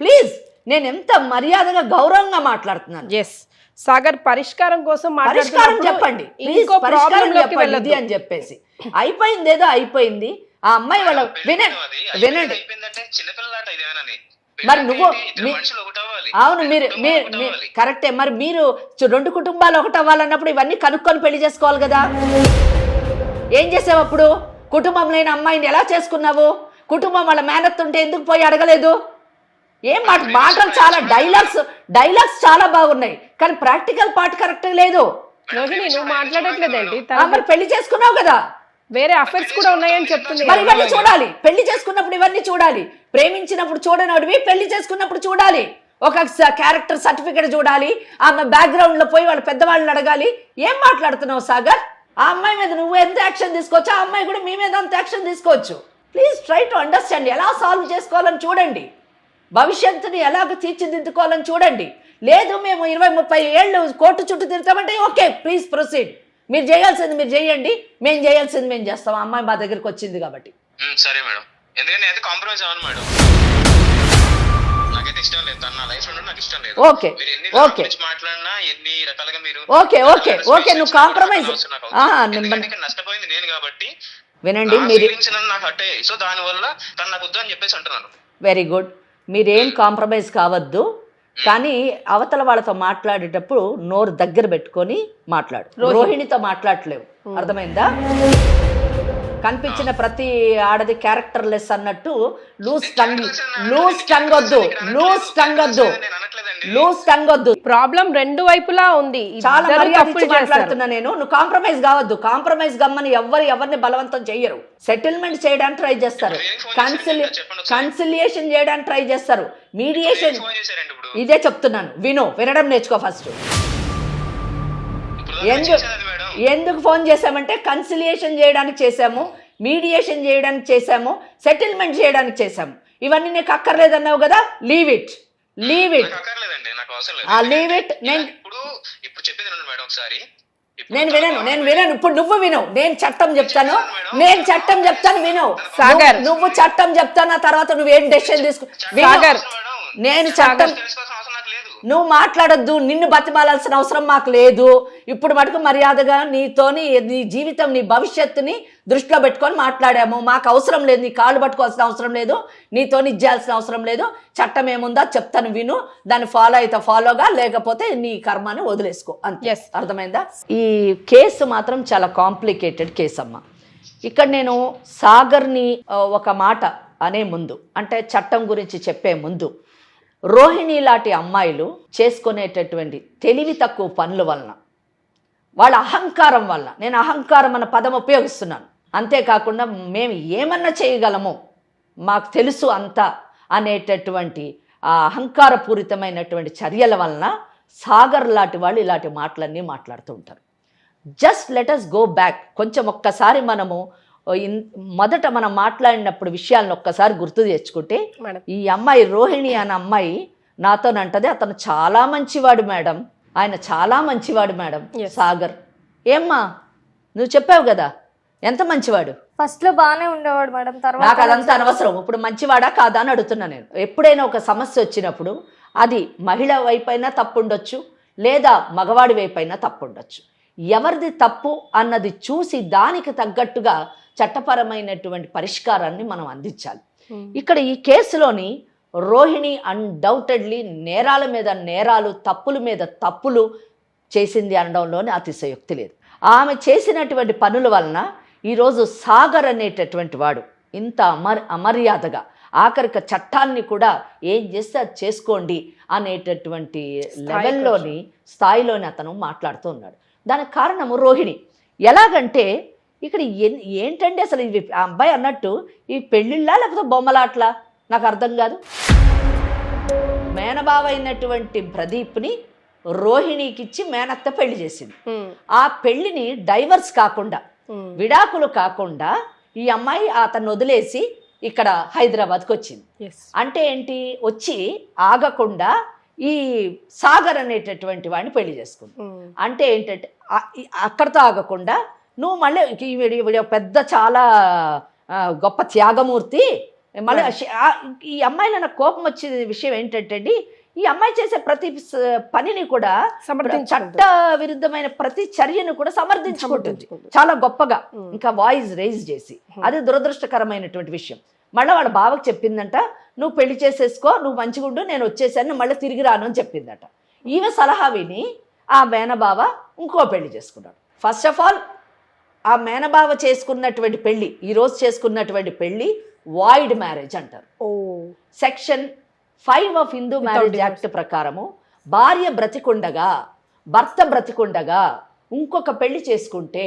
ప్లీజ్, నేను ఎంత మర్యాదగా గౌరవంగా మాట్లాడుతున్నాను. ఎస్ సాగర్, పరిష్కారం కోసం పరిష్కారం చెప్పండి, చెప్పండి అని చెప్పేసి. అయిపోయింది, ఏదో అయిపోయింది. ఆ అమ్మాయి వాళ్ళ వినండి. మరి అవ్వాలి. అవును, మీరు కరెక్టే. మరి మీరు 2 కుటుంబాలు ఒకటి అవ్వాలన్నప్పుడు ఇవన్నీ కనుక్కొని పెళ్లి చేసుకోవాలి కదా. ఏం చేసావు అప్పుడు? కుటుంబం లేని అమ్మాయిని ఎలా చేసుకున్నావు? కుటుంబం వాళ్ళ మేనత్ ఉంటే ఎందుకు పోయి అడగలేదు? ఏం మాటలు చాలా డైలాగ్స్ చాలా బాగున్నాయి, కానీ ప్రాక్టికల్ పార్ట్ కరెక్ట్ లేదు. రోహిణి, నువ్వు మాట్లాడట్లేదేంటి? మరి పెళ్లి చేసుకున్నావు కదా, వేరే అఫైర్స్ కూడా ఉన్నాయని చెప్తుంది. మరి ఇవన్నీ చూడాలి. పెళ్లి చేసుకున్నప్పుడు ఇవన్నీ చూడాలి. ప్రేమించినప్పుడు చూడనడివి, పెళ్లి చేసుకున్నప్పుడు చూడాలి. ఒక క్యారెక్టర్ సర్టిఫికేట్ చూడాలి. ఆమె బ్యాక్గ్రౌండ్ లో పోయి వాళ్ళ పెద్దవాళ్ళని అడగాలి. ఏం మాట్లాడుతున్నావు సాగర్? ఆ అమ్మాయి మీద నువ్వు ఎంత యాక్షన్ తీసుకోవచ్చు, ఆ అమ్మాయి కూడా మీ మీద అంత యాక్షన్ తీసుకోవచ్చు. Please try to understand. ఎలా సాల్వ్ చేసుకోవాలని చూడండి, భవిష్యత్తుని ఎలాగ తీర్చిదిద్దుకోవాలని చూడండి. లేదు మేము 20-30 ఏళ్ళు కోర్టు చుట్టూ తిరుగుతామంటే ఓకే, ప్లీజ్ ప్రొసీడ్. మీరు చేయాల్సింది మీరు చేయండి, మేము చేయాల్సింది మేము చేస్తాం. అమ్మాయి మా దగ్గరికి వచ్చింది కాబట్టి. సరే మేడం, ఎందుకంటే నేనైతే కాంప్రమైజ్ అవ్వను మేడం. నాకైతే ఇష్టం లేదు, తన నా లైఫ్ లో నాకు ఇష్టం లేదు. ఓకే మీరు ఎన్ని ఓకే మాట్లాడినా ఎన్ని రకాలుగా మీరు ఓకే ఓకే ఓకే నువ్వు కాంప్రమైజ్. నష్టపోయింది నేను కాబట్టి వినండి, మీరు నాకు హట్టే. సో దాని వల్ల తను నాకు వద్దు అని చెప్పేసి అంటున్నాను. Very good. మీరేం కాంప్రమైజ్ కావద్దు, కానీ అవతల వాళ్ళతో మాట్లాడేటప్పుడు నోరు దగ్గర పెట్టుకొని మాట్లాడు. రోహిణితో మాట్లాడలేవు, అర్థమైందా? కనిపించిన ప్రతి ఆడది క్యారెక్టర్ లెస్ అన్నట్టు లూజ్ టంగ్ వద్దు. ప్రాబ్లం 2 వైపులా ఉంది. చాలా మర్యాద ఇచ్చి మాట్లాడుతున్నా నేను. నువ్వు కాంప్రమైజ్ కావద్దు. కాంప్రమైజ్ గమ్మని ఎవరిని బలవంతం చెయ్యరు. సెటిల్మెంట్ చేయడానికి ట్రై చేస్తారు, కన్సిలియేషన్ చేయడానికి ట్రై చేస్తారు, మీడియేషన్. ఇదే చెప్తున్నాను, వినడం నేర్చుకో ఫస్ట్. ఎందుకు ఫోన్ చేశామంటే కన్సిలియేషన్ చేయడానికి చేశాము, మీడియేషన్ చేయడానికి చేశాము, సెటిల్మెంట్ చేయడానికి చేశాము. ఇవన్నీ నీకు అక్కర్లేదన్నావు కదా, లీవ్ ఇట్. నేను వినను. ఇప్పుడు నువ్వు విను, నేను చట్టం చెప్తాను విను. సాగర్, నువ్వు చట్టం చెప్తాను, తర్వాత నువ్వేం డెసిషన్ తీసుకో. సాగర్, నేను చట్టం, నువ్వు మాట్లాడొద్దు. నిన్ను బతిమాలాల్సిన అవసరం మాకు లేదు. ఇప్పుడు మటుకు మర్యాదగా నీతోని నీ జీవితం, నీ భవిష్యత్తుని దృష్టిలో పెట్టుకొని మాట్లాడాము. మాకు అవసరం లేదు, నీ కాళ్ళు పట్టుకోవాల్సిన అవసరం లేదు, నీతోని ఇచ్చేయాల్సిన అవసరం లేదు. చట్టం ఏముందో చెప్తాను, విను. దాన్ని ఫాలో అయితే ఫాలోగా, లేకపోతే నీ కర్మాన్ని వదిలేసుకో అంతే. అర్థమైందా? ఈ కేసు మాత్రం చాలా కాంప్లికేటెడ్ కేసు అమ్మా. ఇక్కడ నేను సాగర్ని ఒక మాట అనే ముందు, అంటే చట్టం గురించి చెప్పే ముందు, రోహిణి లాంటి అమ్మాయిలు చేసుకునేటటువంటి తెలివి తక్కువ పనుల వలన, వాళ్ళ అహంకారం వల్ల, నేను అహంకారం అన్న పదం ఉపయోగిస్తున్నాను, అంతేకాకుండా మేము ఏమన్నా చేయగలము, మాకు తెలుసు అంతా అనేటటువంటి ఆ అహంకారపూరితమైనటువంటి చర్యల వలన సాగర్ లాంటి వాళ్ళు ఇలాంటి మాటలన్నీ మాట్లాడుతూ ఉంటారు. Just let us go back. కొంచెం ఒక్కసారి మనము మొదట మనం మాట్లాడినప్పుడు విషయాలను ఒక్కసారి గుర్తు తెచ్చుకుంటే, ఈ అమ్మాయి రోహిణి అనే అమ్మాయి నాతోనంటది, అతను చాలా మంచివాడు మేడం, ఆయన చాలా మంచివాడు మేడం సాగర్. ఏమ్మా నువ్వు చెప్పావు కదా, ఎంత మంచివాడు? ఫస్ట్ లో బాగానే ఉండేవాడు మేడం, తర్వాత నాకు అదంతా అనవసరం. ఇప్పుడు మంచివాడా కాదా అని అడుగుతున్నా నేను. ఎప్పుడైనా ఒక సమస్య వచ్చినప్పుడు అది మహిళ వైపైనా తప్పు ఉండొచ్చు, లేదా మగవాడి వైపైనా తప్పు ఉండొచ్చు. ఎవరిది తప్పు అన్నది చూసి దానికి తగ్గట్టుగా చట్టపరమైనటువంటి పరిష్కారాన్ని మనం అందించాలి. ఇక్కడ ఈ కేసులోని రోహిణి అన్డౌటెడ్లీ నేరాల మీద నేరాలు, తప్పుల మీద తప్పులు చేసింది అనడంలోనే అతిశయోక్తి లేదు. ఆమె చేసినటువంటి పనుల వలన ఈరోజు సాగర్ అనేటటువంటి వాడు ఇంత అమర్యాదగా, ఆఖరిక చట్టాన్ని కూడా ఏం చేస్తే అది చేసుకోండి అనేటటువంటి లెవెల్లోని స్థాయిలోని అతను మాట్లాడుతూ ఉన్నాడు. దానికి కారణము రోహిణి. ఎలాగంటే ఇక్కడ ఏంటంటే అసలు ఇవి ఆ అబ్బాయి అన్నట్టు ఈ పెళ్ళిళ్ళా లేకపోతే బొమ్మలాట్లా నాకు అర్థం కాదు. మేనబావ అయినటువంటి ప్రదీప్ని రోహిణికి ఇచ్చి మేనత్త పెళ్లి చేసింది. ఆ పెళ్లిని డైవర్స్ కాకుండా, విడాకులు కాకుండా ఈ అమ్మాయి అతను వదిలేసి ఇక్కడ హైదరాబాద్కి వచ్చింది. అంటే ఏంటి, వచ్చి ఆగకుండా ఈ సాగర్ అనేటటువంటి వాడిని పెళ్లి చేసుకుంది. అంటే ఏంటంటే అక్కడితో ఆగకుండా నువ్వు మళ్ళీ పెద్ద చాలా గొప్ప త్యాగమూర్తి. మళ్ళీ ఈ అమ్మాయిలో నాకు కోపం వచ్చే విషయం ఏంటంటే అండి, ఈ అమ్మాయి చేసే ప్రతి పనిని కూడా చట్ట విరుద్ధమైన ప్రతి చర్యను కూడా సమర్థించుకుంటుంది చాలా గొప్పగా, ఇంకా వాయిస్ రైజ్ చేసి. అది దురదృష్టకరమైనటువంటి విషయం. మళ్ళీ వాళ్ళ బావకు చెప్పిందంట, నువ్వు పెళ్లి చేసేసుకో, నువ్వు మంచిగా ఉండు, నేను వచ్చేసాను, మళ్ళీ తిరిగి రాను అని చెప్పిందట. ఈమె సలహా విని ఆ మేనబావ ఇంకో పెళ్లి చేసుకున్నాడు. ఫస్ట్ ఆఫ్ ఆల్ ఆ మేనబావ చేసుకున్నటువంటి పెళ్లి, ఈరోజు చేసుకున్నటువంటి పెళ్లి వాయిడ్ మ్యారేజ్ అంటారు. Section 5 of Hindu marriage act ప్రకారము భార్య బ్రతికుండగా, భర్త బ్రతికుండగా ఇంకొక పెళ్లి చేసుకుంటే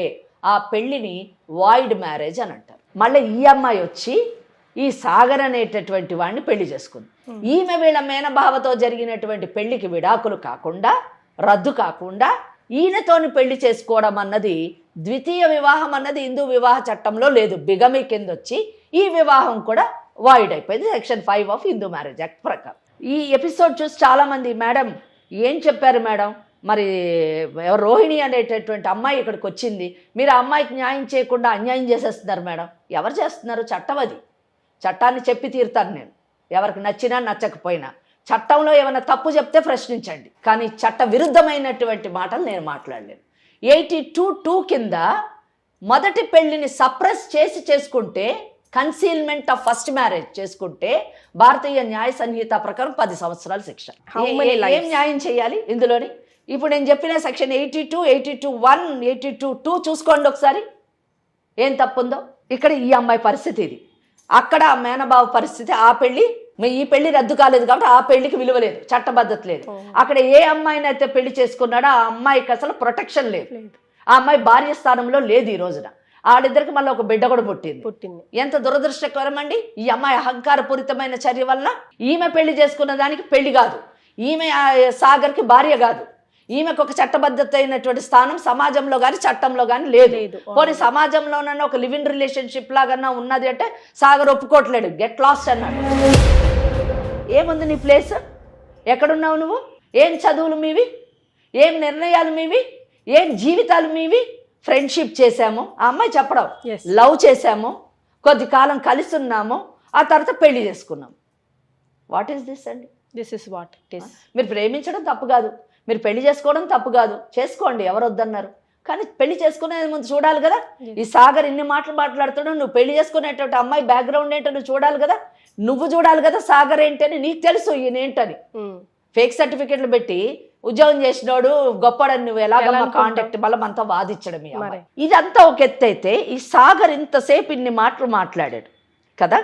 ఆ పెళ్లిని వాయిడ్ మ్యారేజ్ అని అంటారు. మళ్ళీ ఈ అమ్మాయి వచ్చి ఈ సాగర్ అనేటటువంటి వాడిని పెళ్లి చేసుకుంది. ఈమె వీళ్ళ మేనబావతో జరిగినటువంటి పెళ్లికి విడాకులు కాకుండా, రద్దు కాకుండా ఈయనతోని పెళ్లి చేసుకోవడం అన్నది, ద్వితీయ వివాహం అన్నది హిందూ వివాహ చట్టంలో లేదు. బిగమి కింద వచ్చి ఈ వివాహం కూడా వాయిడ్ అయిపోయింది section 5 of Hindu marriage act ప్రకారం. ఈ ఎపిసోడ్ చూసి చాలామంది, మేడం ఏం చెప్పారు మేడం, మరి రోహిణి అనేటటువంటి అమ్మాయి ఇక్కడికి వచ్చింది, మీరు ఆ అమ్మాయికి న్యాయం చేయకుండా అన్యాయం చేసేస్తున్నారు మేడం. ఎవరు చేస్తున్నారు? చట్టం అది. చట్టాన్ని చెప్పి తీరుతాను నేను, ఎవరికి నచ్చినా నచ్చకపోయినా. చట్టంలో ఏమైనా తప్పు చెప్తే ప్రశ్నించండి, కానీ చట్ట విరుద్ధమైనటువంటి మాటలు నేను మాట్లాడలేను. 82(2) కింద మొదటి పెళ్లిని సప్రెస్ చేసి చేసుకుంటే, కన్సీల్మెంట్ ఆఫ్ ఫస్ట్ మ్యారేజ్ చేసుకుంటే భారతీయ న్యాయ సంహిత ప్రకారం 10 సంవత్సరాల శిక్ష. ఏం న్యాయం చేయాలి ఇందులోని? ఇప్పుడు నేను చెప్పిన సెక్షన్ 82, 82(1), 82(2) చూసుకోండి ఒకసారి, ఏం తప్పుందో. ఇక్కడ ఈ అమ్మాయి పరిస్థితి ఇది, అక్కడ ఆ మేనబావ పరిస్థితి. ఆ పెళ్లి, ఈ పెళ్లి రద్దు కాలేదు కాబట్టి ఆ పెళ్లికి విలువ లేదు, చట్టబద్ధత లేదు. అక్కడ ఏ అమ్మాయిని అయితే పెళ్లి చేసుకున్నాడో ఆ అమ్మాయికి అసలు ప్రొటెక్షన్ లేదు. ఆ అమ్మాయి భార్య స్థానంలో లేదు ఈ రోజున. వాళ్ళిద్దరికి మళ్ళీ ఒక బిడ్డ కూడా పుట్టింది. ఎంత దురదృష్టకరం అండి. ఈ అమ్మాయి అహంకారపూరితమైన చర్య వల్ల ఈమె పెళ్లి చేసుకున్న దానికి పెళ్లి కాదు, ఈమె సాగర్కి భార్య కాదు, ఈమెకు ఒక చట్టబద్ధత అయినటువంటి స్థానం సమాజంలో కానీ చట్టంలో కానీ లేదు. పోనీ సమాజంలోనన్నా ఒక లివ్ ఇన్ రిలేషన్షిప్ లాగన్నా ఉన్నది అంటే సాగర్ ఒప్పుకోవట్లేడు, గెట్ లాస్ట్ అన్నాడు. ఏముంది నీ ప్లేస్? ఎక్కడున్నావు నువ్వు? ఏం చదువులు మీవి? ఏం నిర్ణయాలు మీవి? ఏం జీవితాలు మీవి? ఫ్రెండ్షిప్ చేశాము, ఆ అమ్మాయి చెప్పడం, లవ్ చేశాము, కొద్ది కాలం కలిసి ఉన్నాము, ఆ తర్వాత పెళ్లి చేసుకున్నాము. వాట్ ఈస్ దిస్ అండి? This is what it is. మీరు ప్రేమించడం తప్పు కాదు, మీరు పెళ్లి చేసుకోవడం తప్పు కాదు, చేసుకోండి, ఎవరు వద్దన్నారు. కానీ పెళ్లి చేసుకునే ముందు చూడాలి కదా. ఈ సాగర్ ఇన్ని మాటలు మాట్లాడుతున్నావు, నువ్వు పెళ్లి చేసుకునేటువంటి అమ్మాయి బ్యాక్గ్రౌండ్ ఏంటో నువ్వు చూడాలి కదా. నువ్వు చూడాలి కదా సాగర్ ఏంటని, నీకు తెలుసు ఈయన ఏంటని. ఫేక్ సర్టిఫికెట్లు పెట్టి ఉద్యోగం చేసినోడు గొప్పడని నువ్వు ఎలాగమ్మా కాంటాక్ట్ బలం అంతా వాదించడం. ఇదంతా ఒక ఎత్తు అయితే, ఈ సాగర్ ఇంతసేపు ఇన్ని మాటలు మాట్లాడాడు కదా,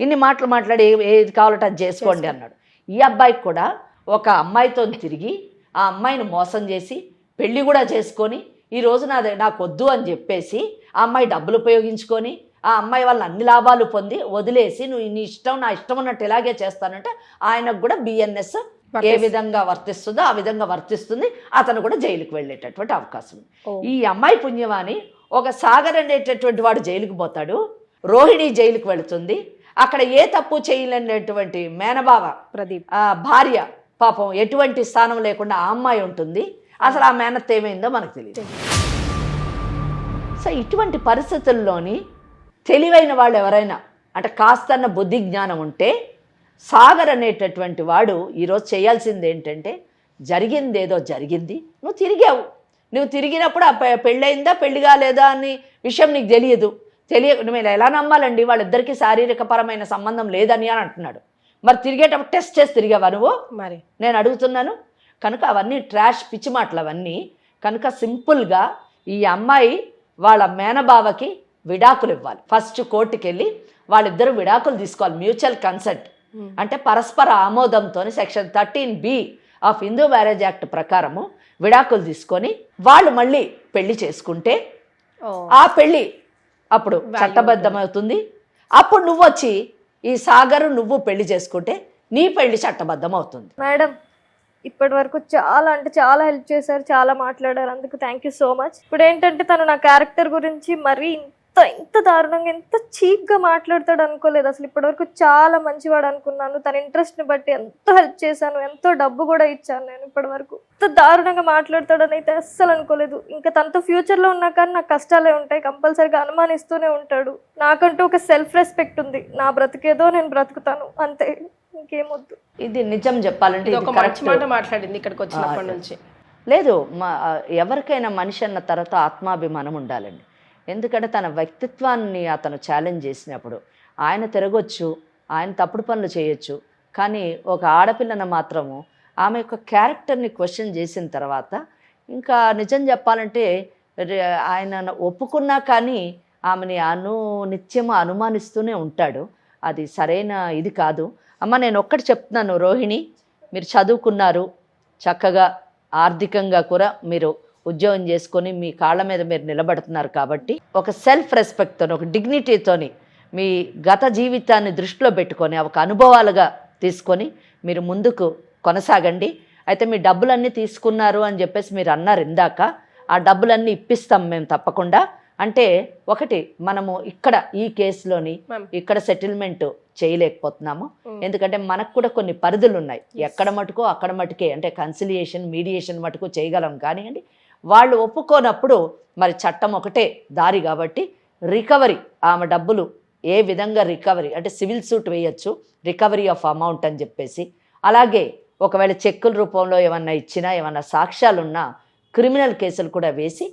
ఇన్ని మాటలు మాట్లాడి ఏది కావాలంటే అది చేసుకోండి అన్నాడు. ఈ అబ్బాయికి కూడా ఒక అమ్మాయితో తిరిగి ఆ అమ్మాయిని మోసం చేసి పెళ్లి కూడా చేసుకొని, ఈ రోజు నాకు వద్దు అని చెప్పేసి ఆ అమ్మాయి డబ్బులు ఉపయోగించుకొని ఆ అమ్మాయి వాళ్ళ అన్ని లాభాలు పొంది వదిలేసి, నువ్వు నీ ఇష్టం నా ఇష్టం ఉన్నట్టు ఇలాగే చేస్తానంటే ఆయనకు కూడా బిఎన్ఎస్ ఏ విధంగా వర్తిస్తుందో ఆ విధంగా వర్తిస్తుంది. అతను కూడా జైలుకి వెళ్ళేటటువంటి అవకాశం. ఈ అమ్మాయి పుణ్యమాని ఒక సాగర్ అనేటటువంటి వాడు జైలుకి పోతాడు, రోహిణి జైలుకి వెళుతుంది. అక్కడ ఏ తప్పు చేయలేనటువంటి మేనబావ ప్రదీప్ భార్య పాపం ఎటువంటి స్థానం లేకుండా ఆ అమ్మాయి ఉంటుంది. అసలు ఆ మేనత్ ఏమైందో మనకు తెలియదు. సో ఇటువంటి పరిస్థితుల్లోని తెలివైన వాళ్ళు ఎవరైనా, అంటే కాస్తన్న బుద్ధి జ్ఞానం ఉంటే, సాగర్ అనేటటువంటి వాడు ఈరోజు చేయాల్సింది ఏంటంటే, జరిగిందేదో జరిగింది, నువ్వు తిరిగావు, నువ్వు తిరిగినప్పుడు ఆ పెళ్ళయిందా పెళ్లి కాలేదా అని విషయం నీకు నువ్వు ఎలా నమ్మాలండి? వాళ్ళిద్దరికీ శారీరకపరమైన సంబంధం లేదని అని అంటున్నాడు. మరి తిరిగేటప్పుడు టెస్ట్ చేసి తిరిగావా నువ్వు? మరి నేను అడుగుతున్నాను. కనుక అవన్నీ ట్రాష్ పిచ్చి మాటలు అవన్నీ. కనుక సింపుల్గా ఈ అమ్మాయి వాళ్ళ మేనబావకి విడాకులు ఇవ్వాలి. ఫస్ట్ కోర్టుకి వెళ్ళి వాళ్ళిద్దరూ విడాకులు తీసుకోవాలి, మ్యూచువల్ కన్సెంట్ అంటే పరస్పర ఆమోదంతో section 13B of Hindu marriage act ప్రకారము విడాకులు తీసుకొని వాళ్ళు మళ్ళీ పెళ్లి చేసుకుంటే ఆ పెళ్లి అప్పుడు చట్టబద్ధమవుతుంది. అప్పుడు నువ్వు వచ్చి ఈ సాగరు నువ్వు పెళ్లి చేసుకుంటే నీ పెళ్లి చట్టబద్ధం అవుతుంది. మేడం ఇప్పటి వరకు చాలా అంటే చాలా హెల్ప్ చేశారు, చాలా మాట్లాడారు, అందుకు థ్యాంక్ యూ సో మచ్. ఇప్పుడు ఏంటంటే తను నా క్యారెక్టర్ గురించి మరీ ఇంత దారుణంగా ఎంత చీప్గా మాట్లాడతాడు అనుకోలేదు అసలు. ఇప్పటివరకు చాలా మంచివాడు అనుకున్నాను. తన ఇంట్రెస్ట్ని బట్టి ఎంతో హెల్ప్ చేశాను, ఎంతో డబ్బు కూడా ఇచ్చాను నేను. ఇప్పటివరకు ఇంత దారుణంగా మాట్లాడతాడని అయితే అస్సలు అనుకోలేదు. ఇంకా తనతో ఫ్యూచర్లో ఉన్నా కానీ నాకు కష్టాలే ఉంటాయి, కంపల్సరీగా అనుమానిస్తూనే ఉంటాడు. నాకంటూ ఒక సెల్ఫ్ రెస్పెక్ట్ ఉంది, నా బ్రతికేదో నేను బ్రతుకుతాను అంతే, ఇంకేమొద్దు. ఇది నిజం చెప్పాలంటే ఒక మంచి మాట మాట్లాడింది ఇక్కడికి వచ్చినప్పటి నుంచి. లేదు, ఎవరికైనా మనిషి అన్న తర్వాత ఆత్మాభిమానం ఉండాలండి. ఎందుకంటే తన వ్యక్తిత్వాన్ని అతను ఛాలెంజ్ చేసినప్పుడు ఆయన తిరగొచ్చు, ఆయన తప్పుడు పనులు చేయొచ్చు, కానీ ఒక ఆడపిల్లను మాత్రము ఆమె యొక్క క్యారెక్టర్ని క్వశ్చన్ చేసిన తర్వాత ఇంకా నిజం చెప్పాలంటే ఆయన ఒప్పుకున్నా కానీ ఆమెని నిత్యము అనుమానిస్తూనే ఉంటాడు. అది సరైన ఇది కాదు. అమ్మ నేను ఒక్కటి చెప్తున్నాను రోహిణి, మీరు చదువుకున్నారు, చక్కగా ఆర్థికంగా కూడా మీరు ఉద్యోగం చేసుకొని మీ కాళ్ళ మీద మీరు నిలబడుతున్నారు కాబట్టి ఒక సెల్ఫ్ రెస్పెక్ట్తో, ఒక డిగ్నిటీతోని మీ గత జీవితాన్ని దృష్టిలో పెట్టుకొని ఒక అనుభవాలుగా తీసుకొని మీరు ముందుకు కొనసాగండి. అయితే మీ డబ్బులన్నీ తీసుకున్నారు అని చెప్పేసి మీరు అన్నారు ఇందాక, ఆ డబ్బులన్నీ ఇప్పిస్తాం మేము తప్పకుండా. అంటే ఒకటి మనము ఇక్కడ ఈ కేసులోని ఇక్కడ సెటిల్మెంట్ చేయలేకపోతున్నాము, ఎందుకంటే మనకు కూడా కొన్ని పరిధులు ఉన్నాయి. ఎక్కడ మటుకో అక్కడ మటుకే, అంటే కన్సిలియేషన్ మీడియేషన్ మటుకు చేయగలం కానివ్వండి. వాళ్ళు ఒప్పుకోనప్పుడు మరి చట్టం ఒకటే దారి కాబట్టి రికవరీ, ఆమె డబ్బులు ఏ విధంగా రికవరీ అంటే సివిల్ సూట్ వేయచ్చు, రికవరీ ఆఫ్ అమౌంట్ అని చెప్పేసి. అలాగే ఒకవేళ చెక్కుల రూపంలో ఏమన్నా ఇచ్చినా, ఏమన్నా సాక్ష్యాలున్నా క్రిమినల్ కేసులు కూడా వేసి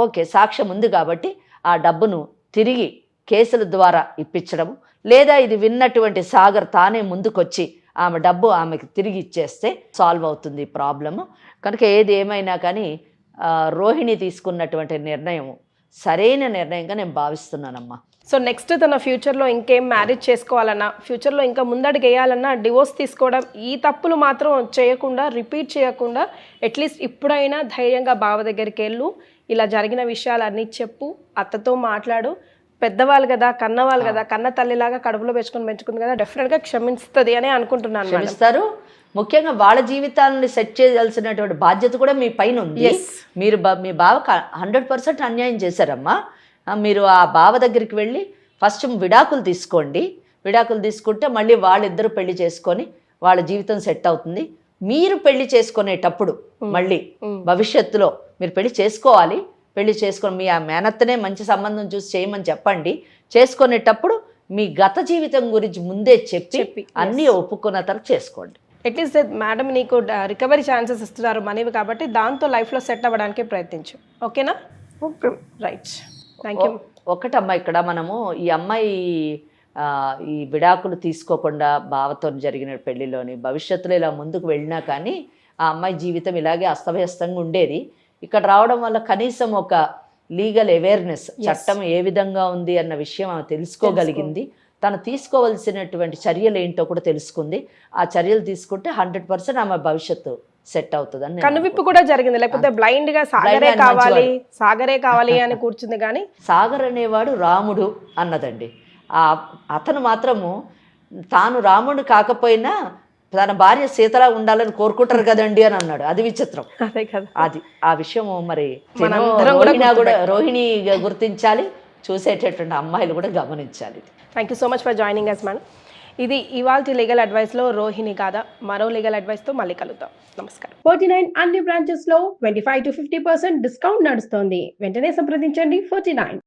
ఓకే సాక్ష్యం ఉంది కాబట్టి ఆ డబ్బును తిరిగి కేసుల ద్వారా ఇప్పించడము, లేదా ఇది విన్నటువంటి సాగర్ తానే ముందుకొచ్చి ఆమె డబ్బు ఆమెకు తిరిగి ఇచ్చేస్తే సాల్వ్ అవుతుంది ఈ ప్రాబ్లము. కనుక ఏది ఏమైనా కానీ రోహిణి తీసుకున్నటువంటి నిర్ణయం సరైన నిర్ణయంగా నేను భావిస్తున్నానమ్మా. సో నెక్స్ట్ తన ఫ్యూచర్లో ఇంకేం మ్యారేజ్ చేసుకోవాలన్నా, ఫ్యూచర్లో ఇంకా ముందడుగు వేయాలన్నా, డివోర్స్ తీసుకోవడం, ఈ తప్పులు మాత్రం చేయకుండా, రిపీట్ చేయకుండా అట్లీస్ట్ ఇప్పుడైనా ధైర్యంగా బావ దగ్గరికి వెళ్ళు, ఇలా జరిగిన విషయాలన్నీ చెప్పు, అత్తతో మాట్లాడు. పెద్దవాళ్ళు కదా, కన్నవాళ్ళు కదా, కన్న తల్లిలాగా కడుపులో పెంచుకుంది కదా, డెఫినెట్గా క్షమిస్తుంది అని అనుకుంటున్నాను. క్షమిస్తారు. ముఖ్యంగా వాళ్ళ జీవితాలను సెట్ చేయాల్సినటువంటి బాధ్యత కూడా మీ పైన ఉంది. మీరు మీ బావకు 100% అన్యాయం చేశారమ్మా. మీరు ఆ బావ దగ్గరికి వెళ్ళి ఫస్ట్ విడాకులు తీసుకోండి. విడాకులు తీసుకుంటే మళ్ళీ వాళ్ళిద్దరూ పెళ్లి చేసుకొని వాళ్ళ జీవితం సెట్ అవుతుంది. మీరు పెళ్లి చేసుకునేటప్పుడు మళ్ళీ భవిష్యత్తులో మీరు పెళ్లి చేసుకోవాలి. పెళ్లి చేసుకొని మీ ఆ మేనత్తనే మంచి సంబంధం చూసి చేయమని చెప్పండి. చేసుకునేటప్పుడు మీ గత జీవితం గురించి ముందే చెప్పి అన్నీ ఒప్పుకున్న తర్వాత చేసుకోండి. అట్లీస్ట్ మేడం నీకు రికవరీ ఛాన్సెస్ ఇస్తున్నారు మనీవి కాబట్టి దాంతో లైఫ్లో సెట్ అవ్వడానికి ప్రయత్నించు. ఓకేనా? Okay, right, thank you. ఒకటమ్మా, ఇక్కడ మనము ఈ అమ్మాయి ఈ విడాకులు తీసుకోకుండా బావతో జరిగిన పెళ్లిలోని భవిష్యత్తులో ఇలా ముందుకు వెళ్ళినా కానీ ఆ అమ్మాయి జీవితం ఇలాగే అస్తవ్యస్తంగా ఉండేది. ఇక్కడ రావడం వల్ల కనీసం ఒక లీగల్ అవేర్నెస్, చట్టం ఏ విధంగా ఉంది అన్న విషయం ఆమె తెలుసుకోగలిగింది. తను తీసుకోవాల్సినటువంటి చర్యలు ఏంటో కూడా తెలుసుకుంది. ఆ చర్యలు తీసుకుంటే 100% ఆమె భవిష్యత్తు సెట్ అవుతుందని. కనువిప్పు కూడా జరిగింది, లేకపోతే బ్లైండ్ గా సాగరే కావాలి అని కూర్చుంది. కానీ సాగర్ అనేవాడు రాముడు అన్నదండి. అతను మాత్రము తాను రాముడు కాకపోయినా తన భార్య సీతలా ఉండాలని కోరుకుంటారు కదండి అని అన్నాడు. అది విచిత్రం. అదే కదా, అది ఆ విషయం మరి రోహిణి గుర్తించాలి, చూసేటటువంటి అమ్మాయిలు కూడా గమనించాలి. Thank you so much for joining us madam. ఇది ఇవాల్టి లీగల్ అడ్వైస్లో రోహిణి కాదా. మరో లీగల్ అడ్వైస్తో మళ్ళీ కలుద్దాం. నమస్కారం. 49 అన్ని బ్రాంచెస్లో 25 to 50% డిస్కౌంట్ నడుస్తోంది. వెంటనే సంప్రదించండి. 49.